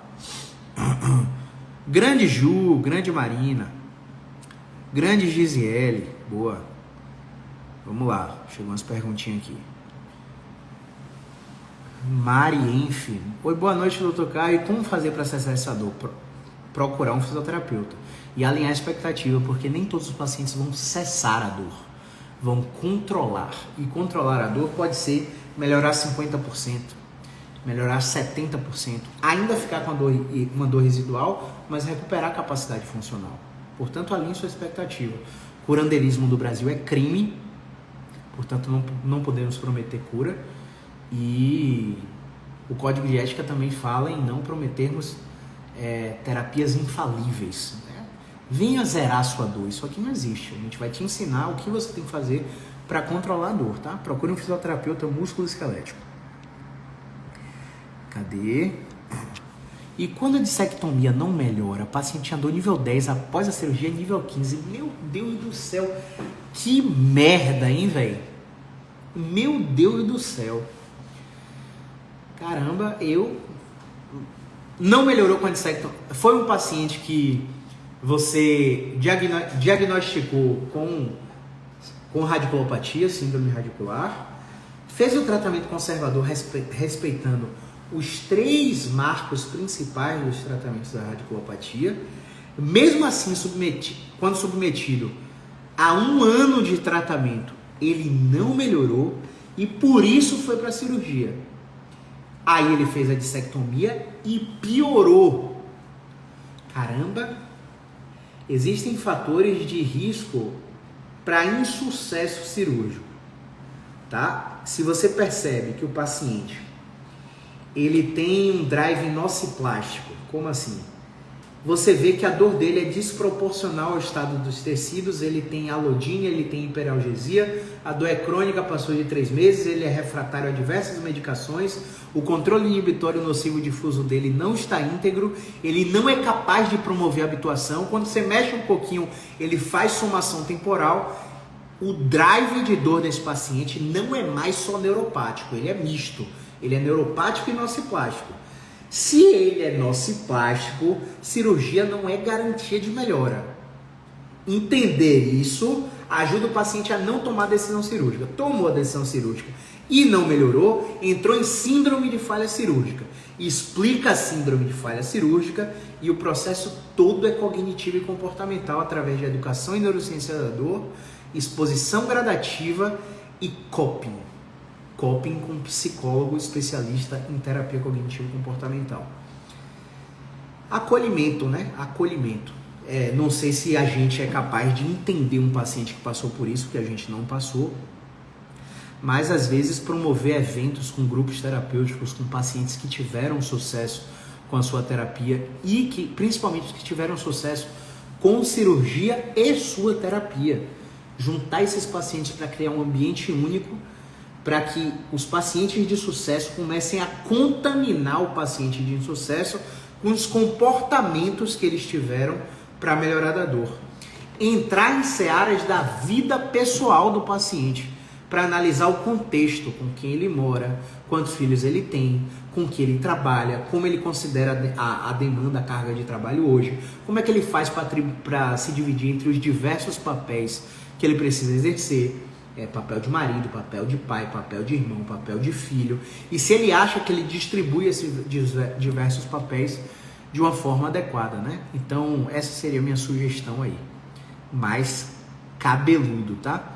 Grande Ju, grande Marina, grande Gisiele, boa. Vamos lá, chegou umas perguntinhas aqui. Mari Enf, oi, boa noite, doutor Caio. Como fazer para acessar essa dor? Procurar um fisioterapeuta e alinhar a expectativa, porque nem todos os pacientes vão cessar a dor, vão controlar. E controlar a dor pode ser melhorar 50%, melhorar 70%, ainda ficar com uma dor residual, mas recuperar a capacidade funcional. Portanto, alinhe sua expectativa. Curanderismo do Brasil é crime, portanto, não podemos prometer cura. E o Código de Ética também fala em não prometermos terapias infalíveis. Né? Venha zerar a sua dor, isso aqui não existe. A gente vai te ensinar o que você tem que fazer para controlar a dor, tá? Procure um fisioterapeuta músculo-esquelético. Cadê? E quando a dissectomia não melhora, o paciente tinha dor nível 10, após a cirurgia nível 15. Meu Deus do céu, que merda, hein, velho? Meu Deus do céu. Caramba, não melhorou com a dissectomia. Foi um paciente que você diagnosticou com radiculopatia, síndrome radicular, fez o tratamento conservador respeitando os 3 marcos principais dos tratamentos da radiculopatia. Mesmo assim, quando submetido a 1 ano de tratamento, ele não melhorou e por isso foi para a cirurgia. Aí ele fez a dissectomia e piorou. Caramba, existem fatores de risco para insucesso cirúrgico, tá? Se você percebe que o paciente ele tem um drive nociplástico, como assim? Você vê que a dor dele é desproporcional ao estado dos tecidos, ele tem alodínia, ele tem hiperalgesia, a dor é crônica, passou de 3 meses, ele é refratário a diversas medicações, o controle inibitório nocivo difuso dele não está íntegro, ele não é capaz de promover a habituação, quando você mexe um pouquinho, ele faz somação temporal. O drive de dor desse paciente não é mais só neuropático, ele é misto, ele é neuropático e nociplástico. Se ele é nociplástico, cirurgia não é garantia de melhora. Entender isso ajuda o paciente a não tomar decisão cirúrgica. Tomou a decisão cirúrgica e não melhorou, entrou em síndrome de falha cirúrgica. Explica a síndrome de falha cirúrgica e o processo todo é cognitivo e comportamental através de educação e neurociência da dor, exposição gradativa e coping. Coping com psicólogo especialista em terapia cognitivo-comportamental. Acolhimento, né? Acolhimento. Não sei se a gente é capaz de entender um paciente que passou por isso, que a gente não passou, mas às vezes promover eventos com grupos terapêuticos, com pacientes que tiveram sucesso com a sua terapia e que, principalmente os que tiveram sucesso com cirurgia e sua terapia. Juntar esses pacientes para criar um ambiente único, para que os pacientes de sucesso comecem a contaminar o paciente de insucesso com os comportamentos que eles tiveram para melhorar da dor. Entrar em searas da vida pessoal do paciente, para analisar o contexto, com quem ele mora, quantos filhos ele tem, com que ele trabalha, como ele considera a demanda, a carga de trabalho hoje, como é que ele faz para se dividir entre os diversos papéis que ele precisa exercer, papel de marido, papel de pai, papel de irmão, papel de filho, e se ele acha que ele distribui esses diversos papéis de uma forma adequada, né? Então, essa seria a minha sugestão aí, mais cabeludo, tá?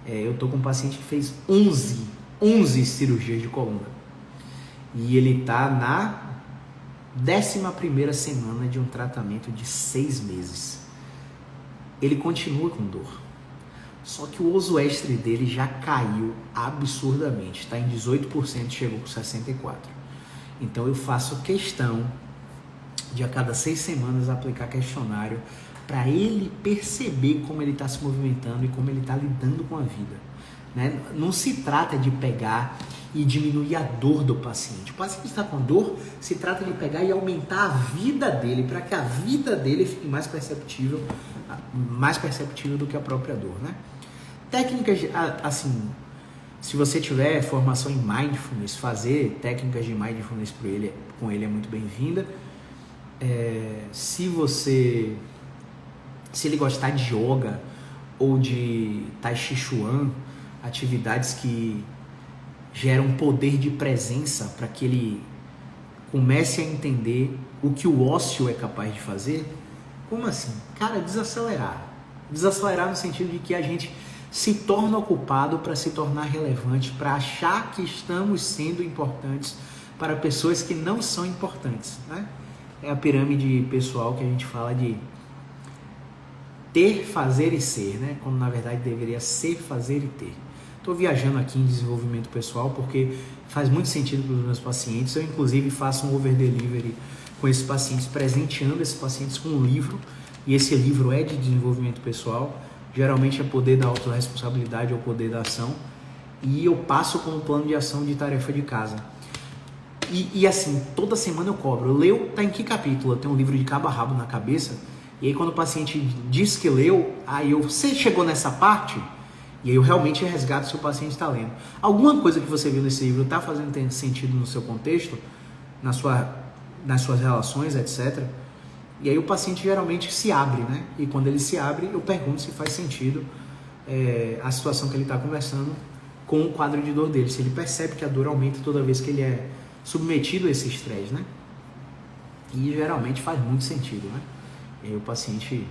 Eu tô com um paciente que fez 11 cirurgias de coluna, e ele tá na 11ª semana de um tratamento de 6 meses. Ele continua com dor. Só que o uso-extre dele já caiu absurdamente, está em 18%, chegou com 64%. Então eu faço questão de a cada 6 semanas aplicar questionário para ele perceber como ele está se movimentando e como ele está lidando com a vida. né? Não se trata de pegar e diminuir a dor do paciente. O paciente está com dor, se trata de pegar e aumentar a vida dele, para que a vida dele fique mais perceptível do que a própria dor, né? Técnicas, assim, se você tiver formação em Mindfulness, fazer técnicas de Mindfulness com ele é muito bem-vinda. Se ele gostar de yoga ou de Tai Chi Chuan, atividades que geram poder de presença para que ele comece a entender o que o ócio é capaz de fazer. Como assim? Cara, desacelerar. Desacelerar no sentido de que a gente se torna ocupado para se tornar relevante, para achar que estamos sendo importantes para pessoas que não são importantes, né? É a pirâmide pessoal que a gente fala de ter, fazer e ser, né? Quando na verdade deveria ser, fazer e ter. Estou viajando aqui em desenvolvimento pessoal porque faz muito sentido para os meus pacientes. Eu, inclusive, faço um over-delivery com esses pacientes, presenteando esses pacientes com um livro. E esse livro é de desenvolvimento pessoal. Geralmente é Poder da Autorresponsabilidade ou Poder da Ação. E eu passo como plano de ação de tarefa de casa. E assim, toda semana eu cobro. Leu, tá em que capítulo? Eu tenho um livro de cabo a rabo na cabeça. E aí quando o paciente diz que leu, você chegou nessa parte? E aí eu realmente resgato se o paciente está lendo. Alguma coisa que você viu nesse livro está fazendo sentido no seu contexto, nas suas relações, etc. E aí o paciente geralmente se abre, né? E quando ele se abre, eu pergunto se faz sentido a situação que ele está conversando com o quadro de dor dele. Se ele percebe que a dor aumenta toda vez que ele é submetido a esse estresse, né? E geralmente faz muito sentido, né? E aí o paciente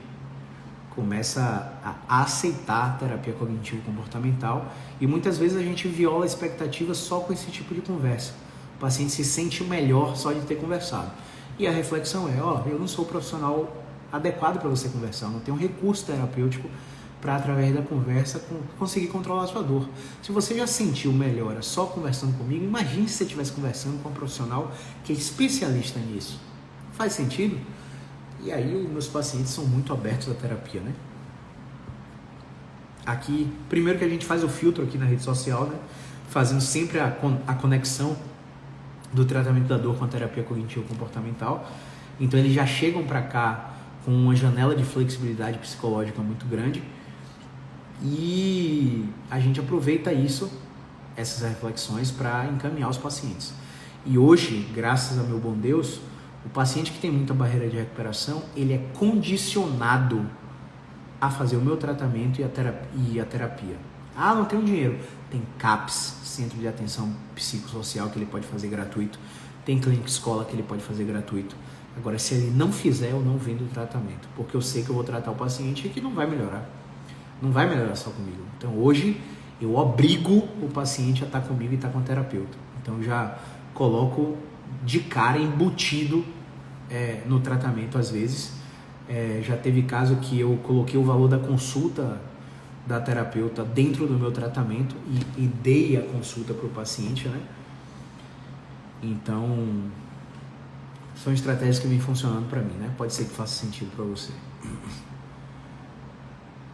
começa a aceitar a terapia cognitivo-comportamental e muitas vezes a gente viola a expectativa só com esse tipo de conversa. O paciente se sente melhor só de ter conversado. E a reflexão é, eu não sou o profissional adequado para você conversar, eu não tenho um recurso terapêutico para, através da conversa, conseguir controlar a sua dor. Se você já sentiu melhora só conversando comigo, imagine se você estivesse conversando com um profissional que é especialista nisso. Faz sentido? E aí os meus pacientes são muito abertos à terapia, né? Aqui, primeiro que a gente faz o filtro aqui na rede social, né? Fazendo sempre a conexão do tratamento da dor com a terapia cognitivo-comportamental. Então eles já chegam para cá com uma janela de flexibilidade psicológica muito grande e a gente aproveita essas reflexões para encaminhar os pacientes. E hoje, graças a meu bom Deus, o paciente que tem muita barreira de recuperação, ele é condicionado a fazer o meu tratamento e a terapia. Não tenho dinheiro. Tem CAPS, Centro de Atenção Psicossocial, que ele pode fazer gratuito. Tem clínica escola que ele pode fazer gratuito. Agora, se ele não fizer, eu não vendo o tratamento, porque eu sei que eu vou tratar o paciente e que não vai melhorar. Não vai melhorar só comigo. Então, hoje, eu obrigo o paciente a estar comigo e estar com o terapeuta. Então, eu já coloco de cara embutido no tratamento, às vezes. Já teve caso que eu coloquei o valor da consulta da terapeuta dentro do meu tratamento e dei a consulta para o paciente, né? Então, são estratégias que vêm funcionando para mim, né? Pode ser que faça sentido para você.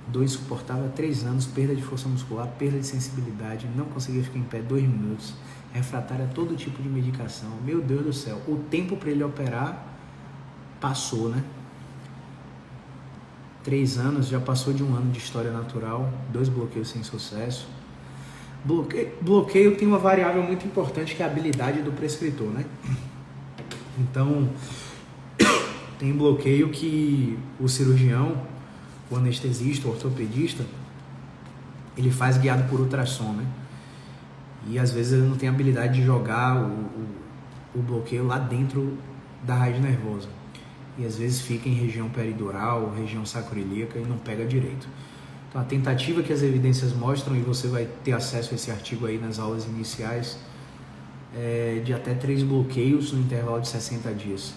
Dor insuportável há 3 anos, perda de força muscular, perda de sensibilidade, não conseguia ficar em pé 2 minutos, refratária a todo tipo de medicação. Meu Deus do céu, o tempo para ele operar passou, né? 3 anos, já passou de 1 ano de história natural, 2 bloqueios sem sucesso. Bloqueio tem uma variável muito importante que é a habilidade do prescritor, né? Então, tem bloqueio que o cirurgião, o anestesista, o ortopedista, ele faz guiado por ultrassom, né? E às vezes ele não tem habilidade de jogar o bloqueio lá dentro da raiz nervosa. E às vezes fica em região peridural, região sacroiliaca e não pega direito. Então a tentativa que as evidências mostram, e você vai ter acesso a esse artigo aí nas aulas iniciais, é de até 3 bloqueios no intervalo de 60 dias.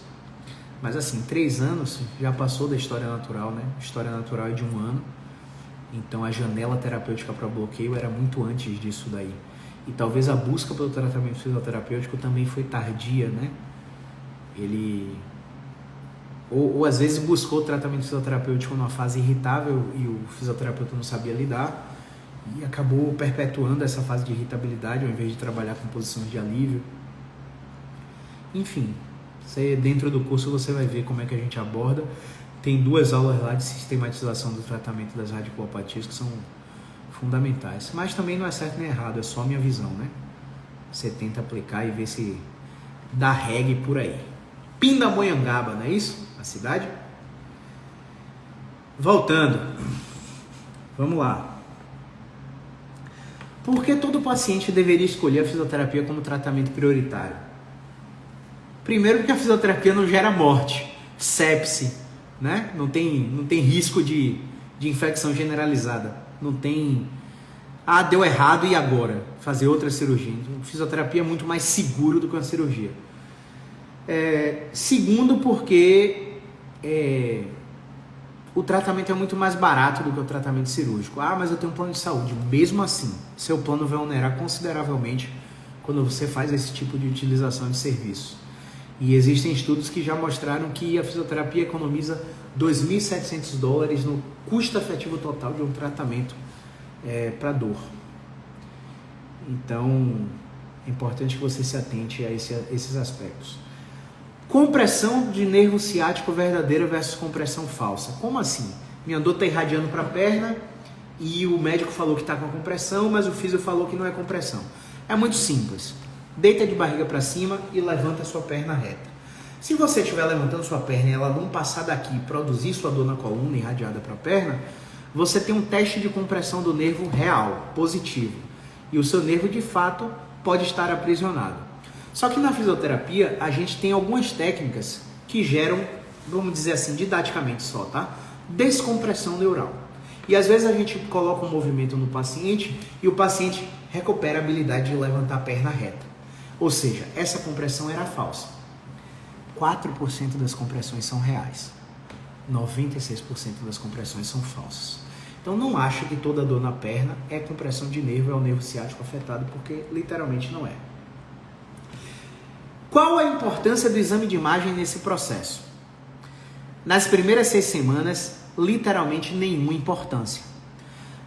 Mas assim, 3 anos já passou da história natural, né? História natural é de 1 ano. Então a janela terapêutica para bloqueio era muito antes disso daí. E talvez a busca pelo tratamento fisioterapêutico também foi tardia, né? Ele... Ou às vezes buscou o tratamento fisioterapêutico numa fase irritável e o fisioterapeuta não sabia lidar. e acabou perpetuando essa fase de irritabilidade ao invés de trabalhar com posições de alívio. Enfim, dentro do curso você vai ver como é que a gente aborda. Tem 2 aulas lá de sistematização do tratamento das radiculopatias que são fundamentais. Mas também não é certo nem errado, é só a minha visão, né? Você tenta aplicar e ver se dá reggae por aí. Pindamonhangaba, não é isso? A cidade? Voltando. Vamos lá. Por que todo paciente deveria escolher a fisioterapia como tratamento prioritário? Primeiro, porque a fisioterapia não gera morte, sepse, né? Não tem risco de infecção generalizada. Não tem... Ah, deu errado e agora? Fazer outra cirurgia. Então, fisioterapia é muito mais seguro do que uma cirurgia. Segundo, porque o tratamento é muito mais barato do que o tratamento cirúrgico. Ah, mas eu tenho um plano de saúde. Mesmo assim, seu plano vai onerar consideravelmente quando você faz esse tipo de utilização de serviço. E existem estudos que já mostraram que a fisioterapia economiza $2.700 no custo efetivo total de um tratamento para dor. Então, é importante que você se atente a esses aspectos. Compressão de nervo ciático verdadeira versus compressão falsa. Como assim? Minha dor está irradiando para a perna e o médico falou que está com a compressão, mas o físio falou que não é compressão. É muito simples. Deita de barriga para cima e levanta a sua perna reta. Se você estiver levantando sua perna e ela não passar daqui e produzir sua dor na coluna irradiada para a perna, você tem um teste de compressão do nervo real, positivo. E o seu nervo, de fato, pode estar aprisionado. Só que na fisioterapia, a gente tem algumas técnicas que geram, vamos dizer assim, didaticamente só, tá? Descompressão neural. E às vezes a gente coloca um movimento no paciente e o paciente recupera a habilidade de levantar a perna reta. Ou seja, essa compressão era falsa. 4% das compressões são reais. 96% das compressões são falsas. Então não acha que toda dor na perna é compressão de nervo, é o nervo ciático afetado, porque literalmente não é. Qual a importância do exame de imagem nesse processo? Nas primeiras 6 semanas, literalmente nenhuma importância.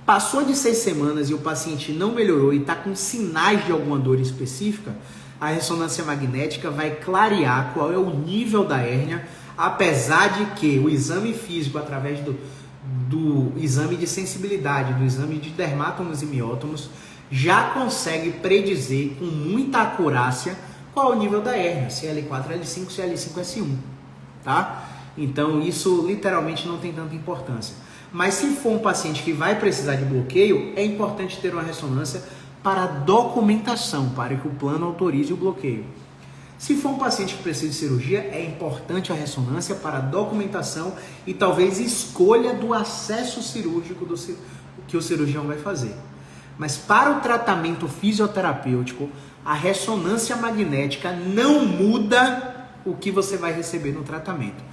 Passou de 6 semanas e o paciente não melhorou e está com sinais de alguma dor específica, a ressonância magnética vai clarear qual é o nível da hérnia, apesar de que o exame físico, através do exame de sensibilidade, do exame de dermátomos e miótomos, já consegue predizer com muita acurácia qual é o nível da hérnia, se é L4, L5, se é L5, S1, tá? Então isso literalmente não tem tanta importância. Mas se for um paciente que vai precisar de bloqueio, é importante ter uma ressonância para documentação, para que o plano autorize o bloqueio. Se for um paciente que precisa de cirurgia, é importante a ressonância para documentação e talvez escolha do acesso cirúrgico que o cirurgião vai fazer. Mas para o tratamento fisioterapêutico, a ressonância magnética não muda o que você vai receber no tratamento.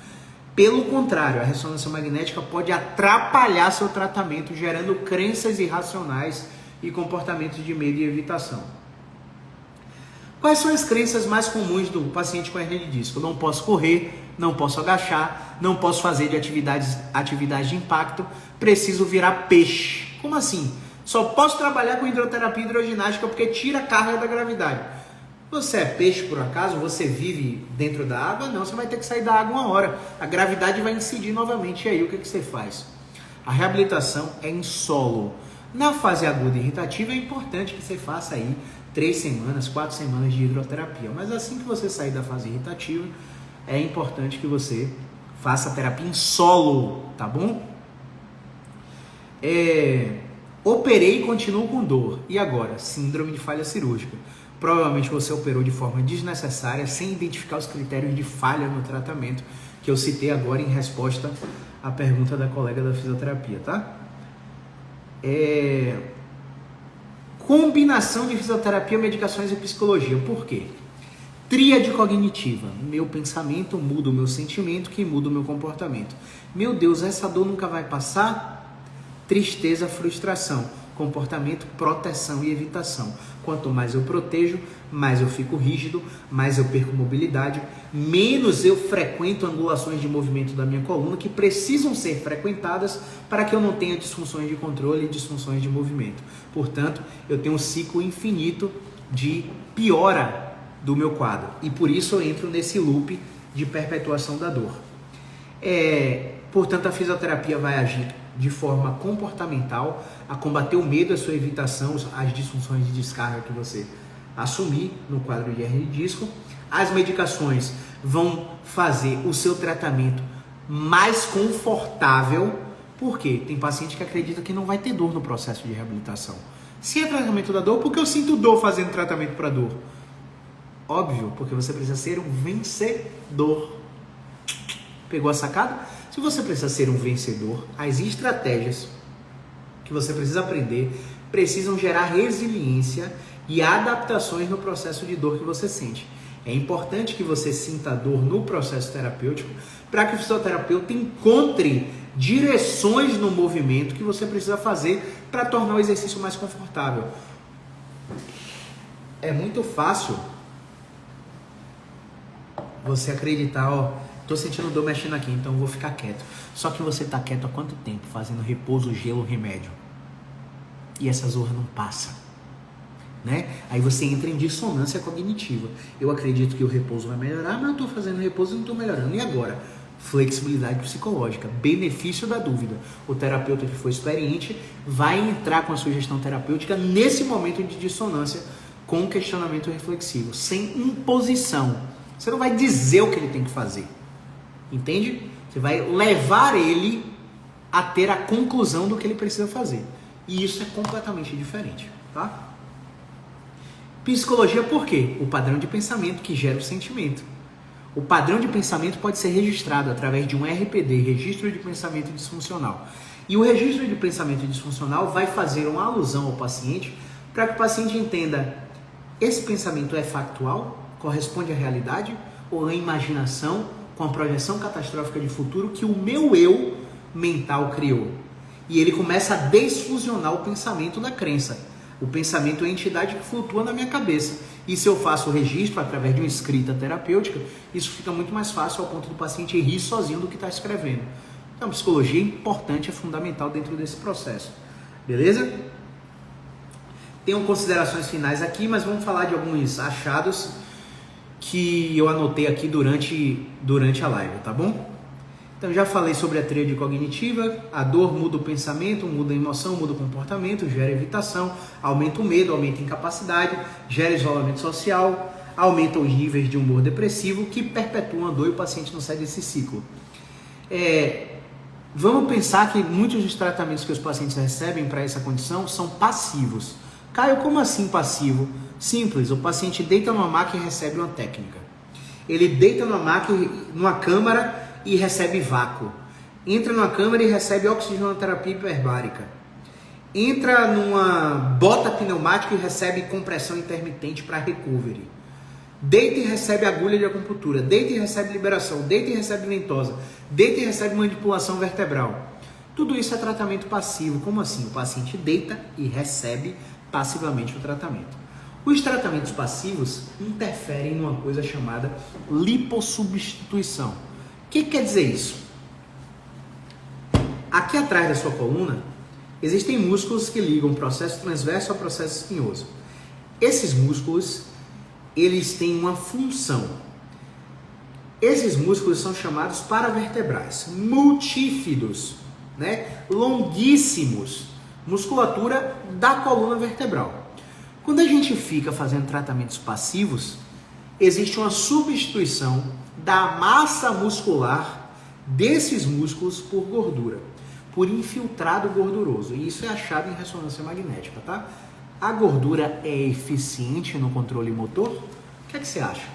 Pelo contrário, a ressonância magnética pode atrapalhar seu tratamento, gerando crenças irracionais e comportamentos de medo e evitação. Quais são as crenças mais comuns do paciente com hernia de disco? Não posso correr, não posso agachar, não posso fazer de atividades de impacto, preciso virar peixe. Como assim? Só posso trabalhar com hidroterapia e hidroginástica porque tira a carga da gravidade. Você é peixe por acaso? Você vive dentro da água? Não, você vai ter que sair da água uma hora. A gravidade vai incidir novamente. E aí, o que você faz? A reabilitação é em solo. Na fase aguda e irritativa é importante que você faça aí 3 semanas, 4 semanas de hidroterapia. Mas assim que você sair da fase irritativa, é importante que você faça a terapia em solo, tá bom? Operei e continuo com dor. E agora? Síndrome de falha cirúrgica. Provavelmente você operou de forma desnecessária, sem identificar os critérios de falha no tratamento, que eu citei agora em resposta à pergunta da colega da fisioterapia, tá? Combinação de fisioterapia, medicações e psicologia. Por quê? Tríade cognitiva. Meu pensamento muda o meu sentimento, que muda o meu comportamento. Meu Deus, essa dor nunca vai passar? Tristeza, frustração. comportamento, proteção e evitação. Quanto mais eu protejo, mais eu fico rígido, mais eu perco mobilidade, menos eu frequento angulações de movimento da minha coluna que precisam ser frequentadas para que eu não tenha disfunções de controle e disfunções de movimento. Portanto, eu tenho um ciclo infinito de piora do meu quadro e por isso eu entro nesse loop de perpetuação da dor. Portanto, a fisioterapia vai agir de forma comportamental a combater o medo, a sua evitação, as disfunções de descarga que você assumir no quadro de hernia de disco. As medicações vão fazer o seu tratamento mais confortável, porque tem paciente que acredita que não vai ter dor no processo de reabilitação. Se é tratamento da dor, por que eu sinto dor fazendo tratamento para dor? Óbvio, porque você precisa ser um vencedor. Pegou a sacada? Se você precisa ser um vencedor, as estratégias que você precisa aprender precisam gerar resiliência e adaptações no processo de dor que você sente. É importante que você sinta dor no processo terapêutico para que o fisioterapeuta encontre direções no movimento que você precisa fazer para tornar o exercício mais confortável. É muito fácil você acreditar, tô sentindo dor mexendo aqui, então eu vou ficar quieto. Só que você tá quieto há quanto tempo? Fazendo repouso, gelo, remédio. E essa dor não passa. Né? Aí você entra em dissonância cognitiva. Eu acredito que o repouso vai melhorar, mas eu tô fazendo repouso e não tô melhorando. E agora? Flexibilidade psicológica, benefício da dúvida. O terapeuta que for experiente vai entrar com a sugestão terapêutica nesse momento de dissonância com questionamento reflexivo, sem imposição. Você não vai dizer o que ele tem que fazer. Entende? Você vai levar ele a ter a conclusão do que ele precisa fazer. E isso é completamente diferente, tá? Psicologia por quê? O padrão de pensamento que gera o sentimento. O padrão de pensamento pode ser registrado através de um RPD, Registro de Pensamento Disfuncional. E o registro de pensamento disfuncional vai fazer uma alusão ao paciente para que o paciente entenda: esse pensamento é factual? Corresponde à realidade? Ou à imaginação com a projeção catastrófica de futuro que o meu eu mental criou? E ele começa a desfusionar o pensamento da crença. O pensamento é a entidade que flutua na minha cabeça. E se eu faço o registro através de uma escrita terapêutica, isso fica muito mais fácil ao ponto do paciente rir sozinho do que está escrevendo. Então, a psicologia é importante, é fundamental dentro desse processo. Beleza? Tenho considerações finais aqui, mas vamos falar de alguns achados que eu anotei aqui durante a live, tá bom? Então, já falei sobre a tríade cognitiva. A dor muda o pensamento, muda a emoção, muda o comportamento, gera evitação, aumenta o medo, aumenta a incapacidade, gera isolamento social, aumenta os níveis de humor depressivo, que perpetuam a dor e o paciente não sai desse ciclo. Vamos pensar que muitos dos tratamentos que os pacientes recebem para essa condição são passivos. Caio, como assim passivo? Simples, o paciente deita numa maca e recebe uma técnica. Ele deita numa maca, numa câmara e recebe vácuo. Entra numa câmara e recebe oxigenoterapia hiperbárica. Entra numa bota pneumática e recebe compressão intermitente para recovery. Deita e recebe agulha de acupuntura. Deita e recebe liberação. Deita e recebe ventosa. Deita e recebe manipulação vertebral. Tudo isso é tratamento passivo. Como assim? O paciente deita e recebe passivamente o tratamento. Os tratamentos passivos interferem numa coisa chamada lipossubstituição. O que quer dizer isso? Aqui atrás da sua coluna existem músculos que ligam o processo transverso ao processo espinhoso. Esses músculos, eles têm uma função. Esses músculos são chamados paravertebrais, multífidos, né? Longuíssimos, musculatura da coluna vertebral. Quando a gente fica fazendo tratamentos passivos, existe uma substituição da massa muscular desses músculos por gordura, por infiltrado gorduroso. E isso é achado em ressonância magnética, tá? A gordura é eficiente no controle motor? O que é que você acha?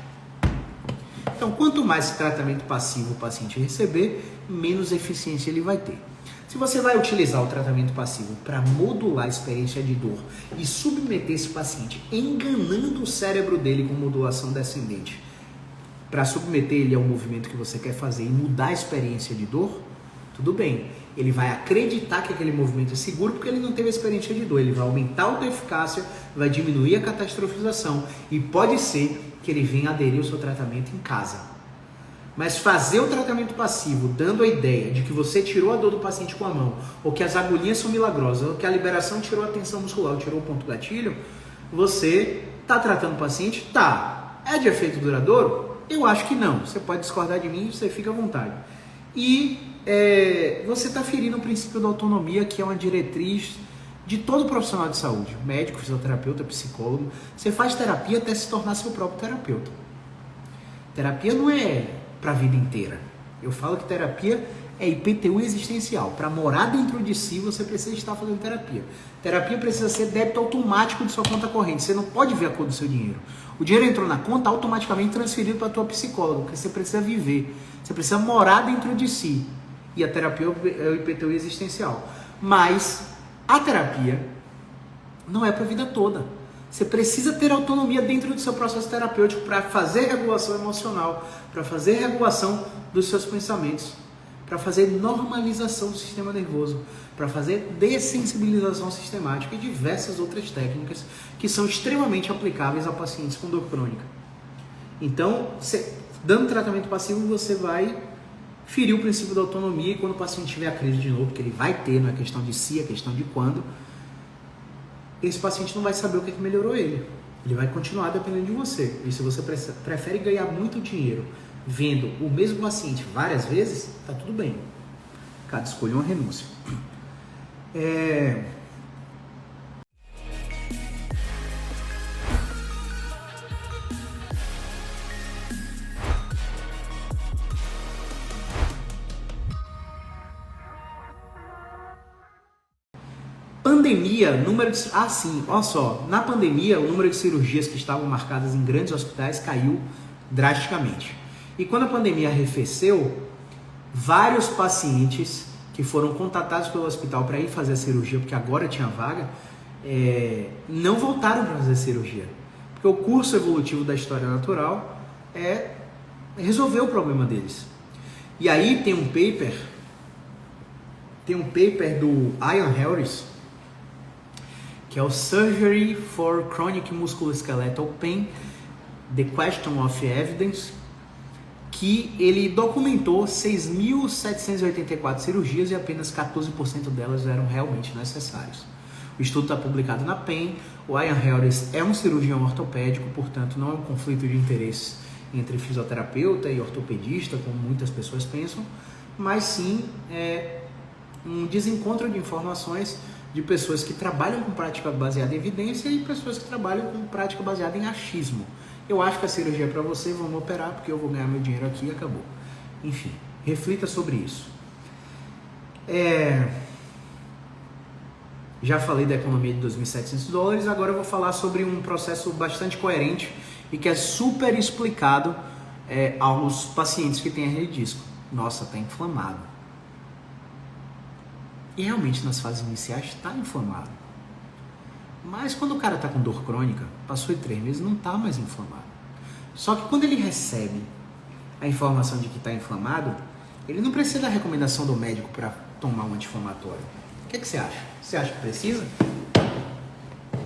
Então, quanto mais tratamento passivo o paciente receber, menos eficiência ele vai ter. Se você vai utilizar o tratamento passivo para modular a experiência de dor e submeter esse paciente, enganando o cérebro dele com modulação descendente, para submeter ele ao movimento que você quer fazer e mudar a experiência de dor, tudo bem. Ele vai acreditar que aquele movimento é seguro porque ele não teve a experiência de dor. Ele vai aumentar a autoeficácia, vai diminuir a catastrofização e pode ser que ele venha aderir ao seu tratamento em casa. Mas fazer o tratamento passivo dando a ideia de que você tirou a dor do paciente com a mão, ou que as agulhinhas são milagrosas, ou que a liberação tirou a tensão muscular, ou tirou o ponto gatilho, você está tratando o paciente? Tá. É de efeito duradouro? Eu acho que não. Você pode discordar de mim, você fica à vontade. E você está ferindo o princípio da autonomia, que é uma diretriz de todo profissional de saúde, médico, fisioterapeuta, psicólogo. Você faz terapia até se tornar seu próprio terapeuta. Terapia não é para a vida inteira. Eu falo que terapia é IPTU existencial. Para morar dentro de si, você precisa estar fazendo terapia. Terapia precisa ser débito automático de sua conta corrente. Você não pode ver a cor do seu dinheiro. O dinheiro entrou na conta, automaticamente transferido para a tua psicóloga, porque você precisa viver. Você precisa morar dentro de si. E a terapia é o IPTU existencial. Mas a terapia não é para a vida toda. Você precisa ter autonomia dentro do seu processo terapêutico para fazer regulação emocional, para fazer regulação dos seus pensamentos, para fazer normalização do sistema nervoso, para fazer dessensibilização sistemática e diversas outras técnicas que são extremamente aplicáveis a pacientes com dor crônica. Então, dando tratamento passivo, você vai ferir o princípio da autonomia e quando o paciente tiver a crise de novo, que ele vai ter, não é questão de se, é questão de quando, esse paciente não vai saber o que melhorou ele. Ele vai continuar dependendo de você. E se você prefere ganhar muito dinheiro vendo o mesmo paciente várias vezes, tá tudo bem. Cada escolha é uma renúncia. Pandemia, número de... Ah, sim, olha só. Na pandemia, o número de cirurgias que estavam marcadas em grandes hospitais caiu drasticamente. E quando a pandemia arrefeceu, vários pacientes que foram contatados pelo hospital para ir fazer a cirurgia, porque agora tinha vaga, não voltaram para fazer cirurgia. Porque o curso evolutivo da história natural resolveu o problema deles. E aí tem um paper do Ian Harris, que é o Surgery for Chronic Musculoskeletal Pain, The Question of Evidence, que ele documentou 6.784 cirurgias e apenas 14% delas eram realmente necessárias. O estudo está publicado na PEN. O Ian Harris é um cirurgião ortopédico, portanto não é um conflito de interesses entre fisioterapeuta e ortopedista, como muitas pessoas pensam, mas sim um desencontro de informações de pessoas que trabalham com prática baseada em evidência e pessoas que trabalham com prática baseada em achismo. Eu acho que a cirurgia é para você, vamos operar porque eu vou ganhar meu dinheiro aqui e acabou. Enfim, reflita sobre isso. Já falei da economia de $2.700, agora eu vou falar sobre um processo bastante coerente e que é super explicado aos pacientes que têm hernia de disco. Nossa, está inflamado. E realmente nas fases iniciais está inflamado. Mas quando o cara está com dor crônica, passou de 3 meses, não está mais inflamado. Só que quando ele recebe a informação de que está inflamado, ele não precisa da recomendação do médico para tomar um anti-inflamatório. O que você acha? Você acha que precisa?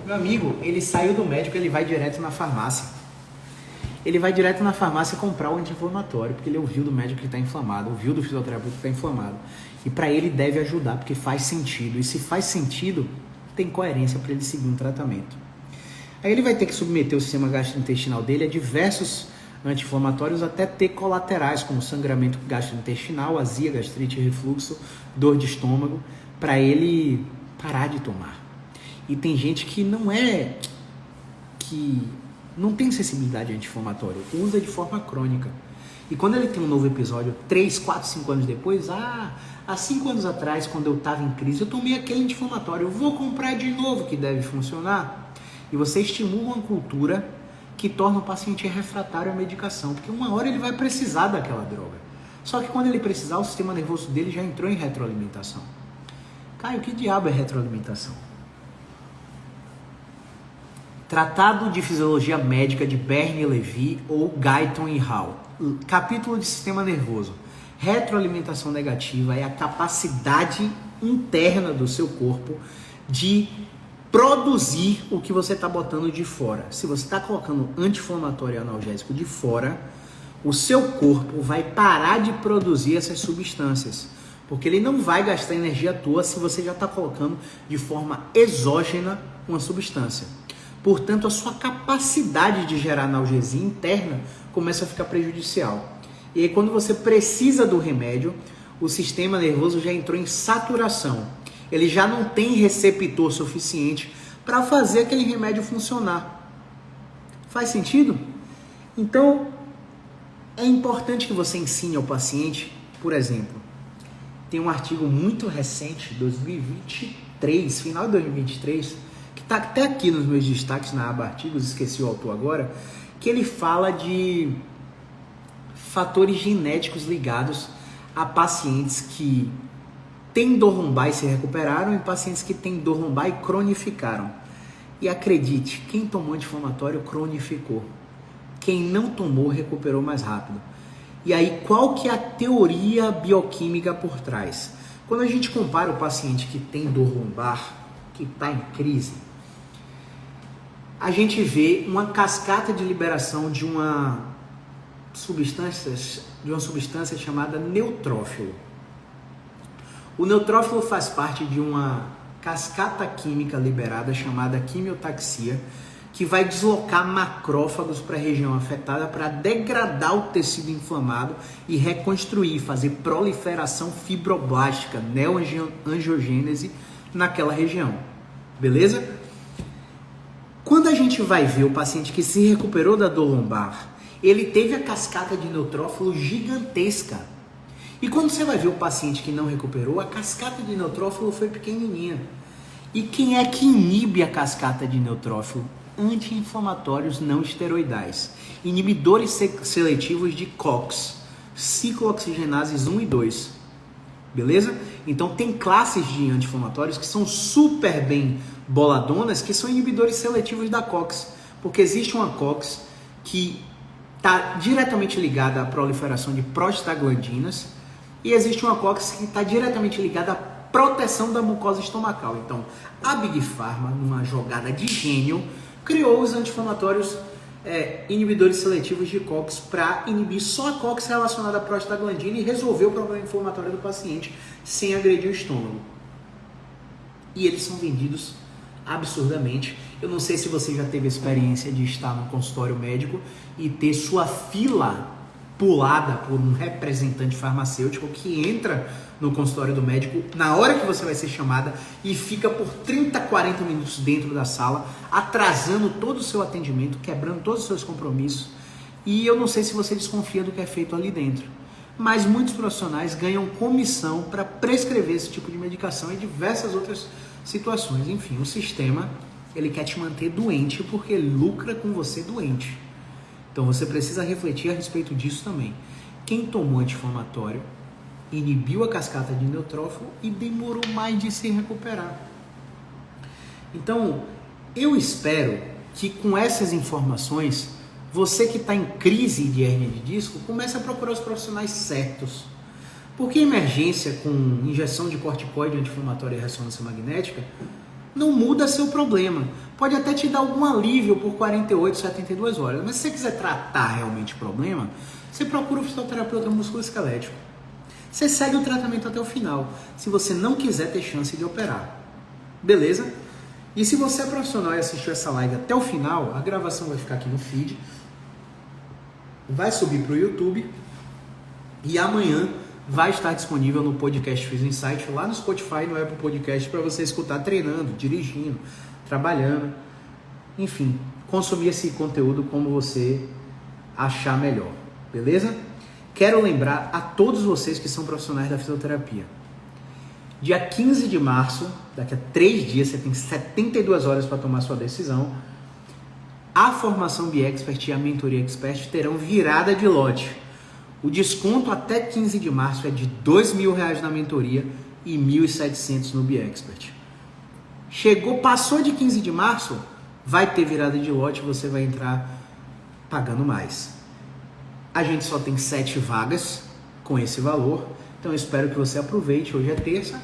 Meu amigo, ele saiu do médico, ele vai direto na farmácia. Ele vai direto na farmácia comprar o anti-inflamatório, porque ele ouviu do médico que está inflamado, ouviu do fisioterapeuta que está inflamado. E para ele deve ajudar, porque faz sentido. E se faz sentido, tem coerência para ele seguir um tratamento. Aí ele vai ter que submeter o sistema gastrointestinal dele a diversos anti-inflamatórios até ter colaterais, como sangramento gastrointestinal, azia, gastrite, refluxo, dor de estômago, para ele parar de tomar. E tem gente que não tem sensibilidade anti-inflamatória, usa de forma crônica. E quando ele tem um novo episódio, 3, 4, 5 anos depois, há 5 anos atrás, quando eu estava em crise, eu tomei aquele anti-inflamatório, eu vou comprar de novo, que deve funcionar. E você estimula uma cultura que torna o paciente refratário à medicação, porque uma hora ele vai precisar daquela droga. Só que quando ele precisar, o sistema nervoso dele já entrou em retroalimentação. Caio, que diabo é retroalimentação? Tratado de Fisiologia Médica de Bernie Levy ou Guyton e Hall. Capítulo de Sistema Nervoso. Retroalimentação negativa é a capacidade interna do seu corpo de produzir o que você está botando de fora. Se você está colocando anti-inflamatório e analgésico de fora, o seu corpo vai parar de produzir essas substâncias, porque ele não vai gastar energia à toa se você já está colocando de forma exógena uma substância. Portanto, a sua capacidade de gerar analgesia interna começa a ficar prejudicial. E aí, quando você precisa do remédio, o sistema nervoso já entrou em saturação. Ele já não tem receptor suficiente para fazer aquele remédio funcionar. Faz sentido? Então, é importante que você ensine ao paciente, por exemplo, tem um artigo muito recente, 2023, final de 2023, que está até aqui nos meus destaques na aba artigos, esqueci o autor agora, que ele fala de fatores genéticos ligados a pacientes que têm dor lombar e se recuperaram e pacientes que têm dor lombar e cronificaram. E acredite, quem tomou anti-inflamatório cronificou. Quem não tomou recuperou mais rápido. E aí, qual que é a teoria bioquímica por trás? Quando a gente compara o paciente que tem dor lombar, que está em crise, a gente vê uma cascata de liberação de uma substância chamada neutrófilo. O neutrófilo faz parte de uma cascata química liberada chamada quimiotaxia, que vai deslocar macrófagos para a região afetada para degradar o tecido inflamado e reconstruir, fazer proliferação fibroblástica, neoangiogênese naquela região. Beleza? Quando a gente vai ver o paciente que se recuperou da dor lombar, ele teve a cascata de neutrófilo gigantesca. E quando você vai ver o paciente que não recuperou, a cascata de neutrófilo foi pequenininha. E quem é que inibe a cascata de neutrófilo? Anti-inflamatórios não esteroidais, inibidores seletivos de COX, ciclooxigenases 1 e 2, beleza? Então tem classes de anti-inflamatórios que são super bem boladonas, que são inibidores seletivos da COX, porque existe uma COX que está diretamente ligada à proliferação de prostaglandinas e existe uma COX que está diretamente ligada à proteção da mucosa estomacal. Então a Big Pharma, numa jogada de gênio, criou os anti-inflamatórios inibidores seletivos de COX para inibir só a COX relacionada à prostaglandina e resolver o problema inflamatório do paciente sem agredir o estômago. E eles são vendidos absurdamente. Eu não sei se você já teve a experiência de estar no consultório médico e ter sua fila pulada por um representante farmacêutico que entra no consultório do médico na hora que você vai ser chamada e fica por 30, 40 minutos dentro da sala, atrasando todo o seu atendimento, quebrando todos os seus compromissos. E eu não sei se você desconfia do que é feito ali dentro, mas muitos profissionais ganham comissão para prescrever esse tipo de medicação e diversas outras situações. Enfim, o sistema, ele quer te manter doente porque ele lucra com você doente. Então você precisa refletir a respeito disso também. Quem tomou anti-inflamatório inibiu a cascata de neutrófilo e demorou mais de se recuperar. Então, eu espero que com essas informações, você que está em crise de hérnia de disco, comece a procurar os profissionais certos. Porque emergência com injeção de corticoide anti-inflamatório e ressonância magnética não muda seu problema. Pode até te dar algum alívio por 48, 72 horas. Mas se você quiser tratar realmente o problema, você procura o fisioterapeuta musculoesquelético. Você segue o tratamento até o final, se você não quiser ter chance de operar. Beleza? E se você é profissional e assistiu essa live até o final, a gravação vai ficar aqui no feed, vai subir para o YouTube e amanhã vai estar disponível no podcast Physio Insight, lá no Spotify, no Apple Podcast, para você escutar treinando, dirigindo, trabalhando, enfim, consumir esse conteúdo como você achar melhor, beleza? Quero lembrar a todos vocês que são profissionais da fisioterapia. Dia 15 de março, daqui a 3 dias, você tem 72 horas para tomar sua decisão. A formação BiExpert e a mentoria Expert terão virada de lote. O desconto até 15 de março é de R$2.000 na mentoria e R$1.700 no BiExpert. Passou de 15 de março, vai ter virada de lote, você vai entrar pagando mais. A gente só tem 7 vagas com esse valor. Então eu espero que você aproveite. Hoje é terça,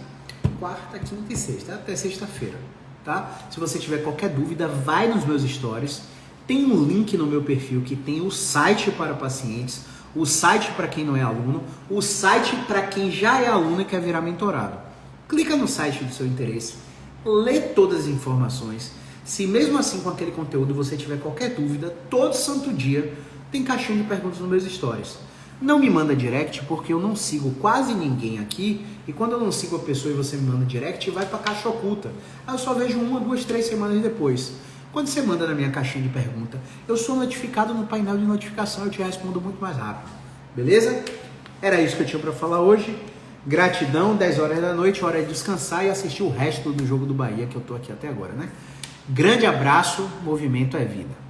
quarta, quinta e sexta, até sexta-feira, tá? Se você tiver qualquer dúvida, vai nos meus stories. Tem um link no meu perfil que tem o site para pacientes, o site para quem não é aluno, o site para quem já é aluno e quer virar mentorado. Clica no site do seu interesse, lê todas as informações. Se mesmo assim com aquele conteúdo você tiver qualquer dúvida, todo santo dia tem caixinha de perguntas nos meus stories. Não me manda direct porque eu não sigo quase ninguém aqui, e quando eu não sigo a pessoa e você me manda direct, vai para caixa oculta. Aí eu só vejo 1, 2, 3 semanas depois. Quando você manda na minha caixinha de pergunta, eu sou notificado no painel de notificação, eu te respondo muito mais rápido. Beleza? Era isso que eu tinha para falar hoje. Gratidão, 10 horas da noite, hora de descansar e assistir o resto do jogo do Bahia, que eu tô aqui até agora, né? Grande abraço, movimento é vida.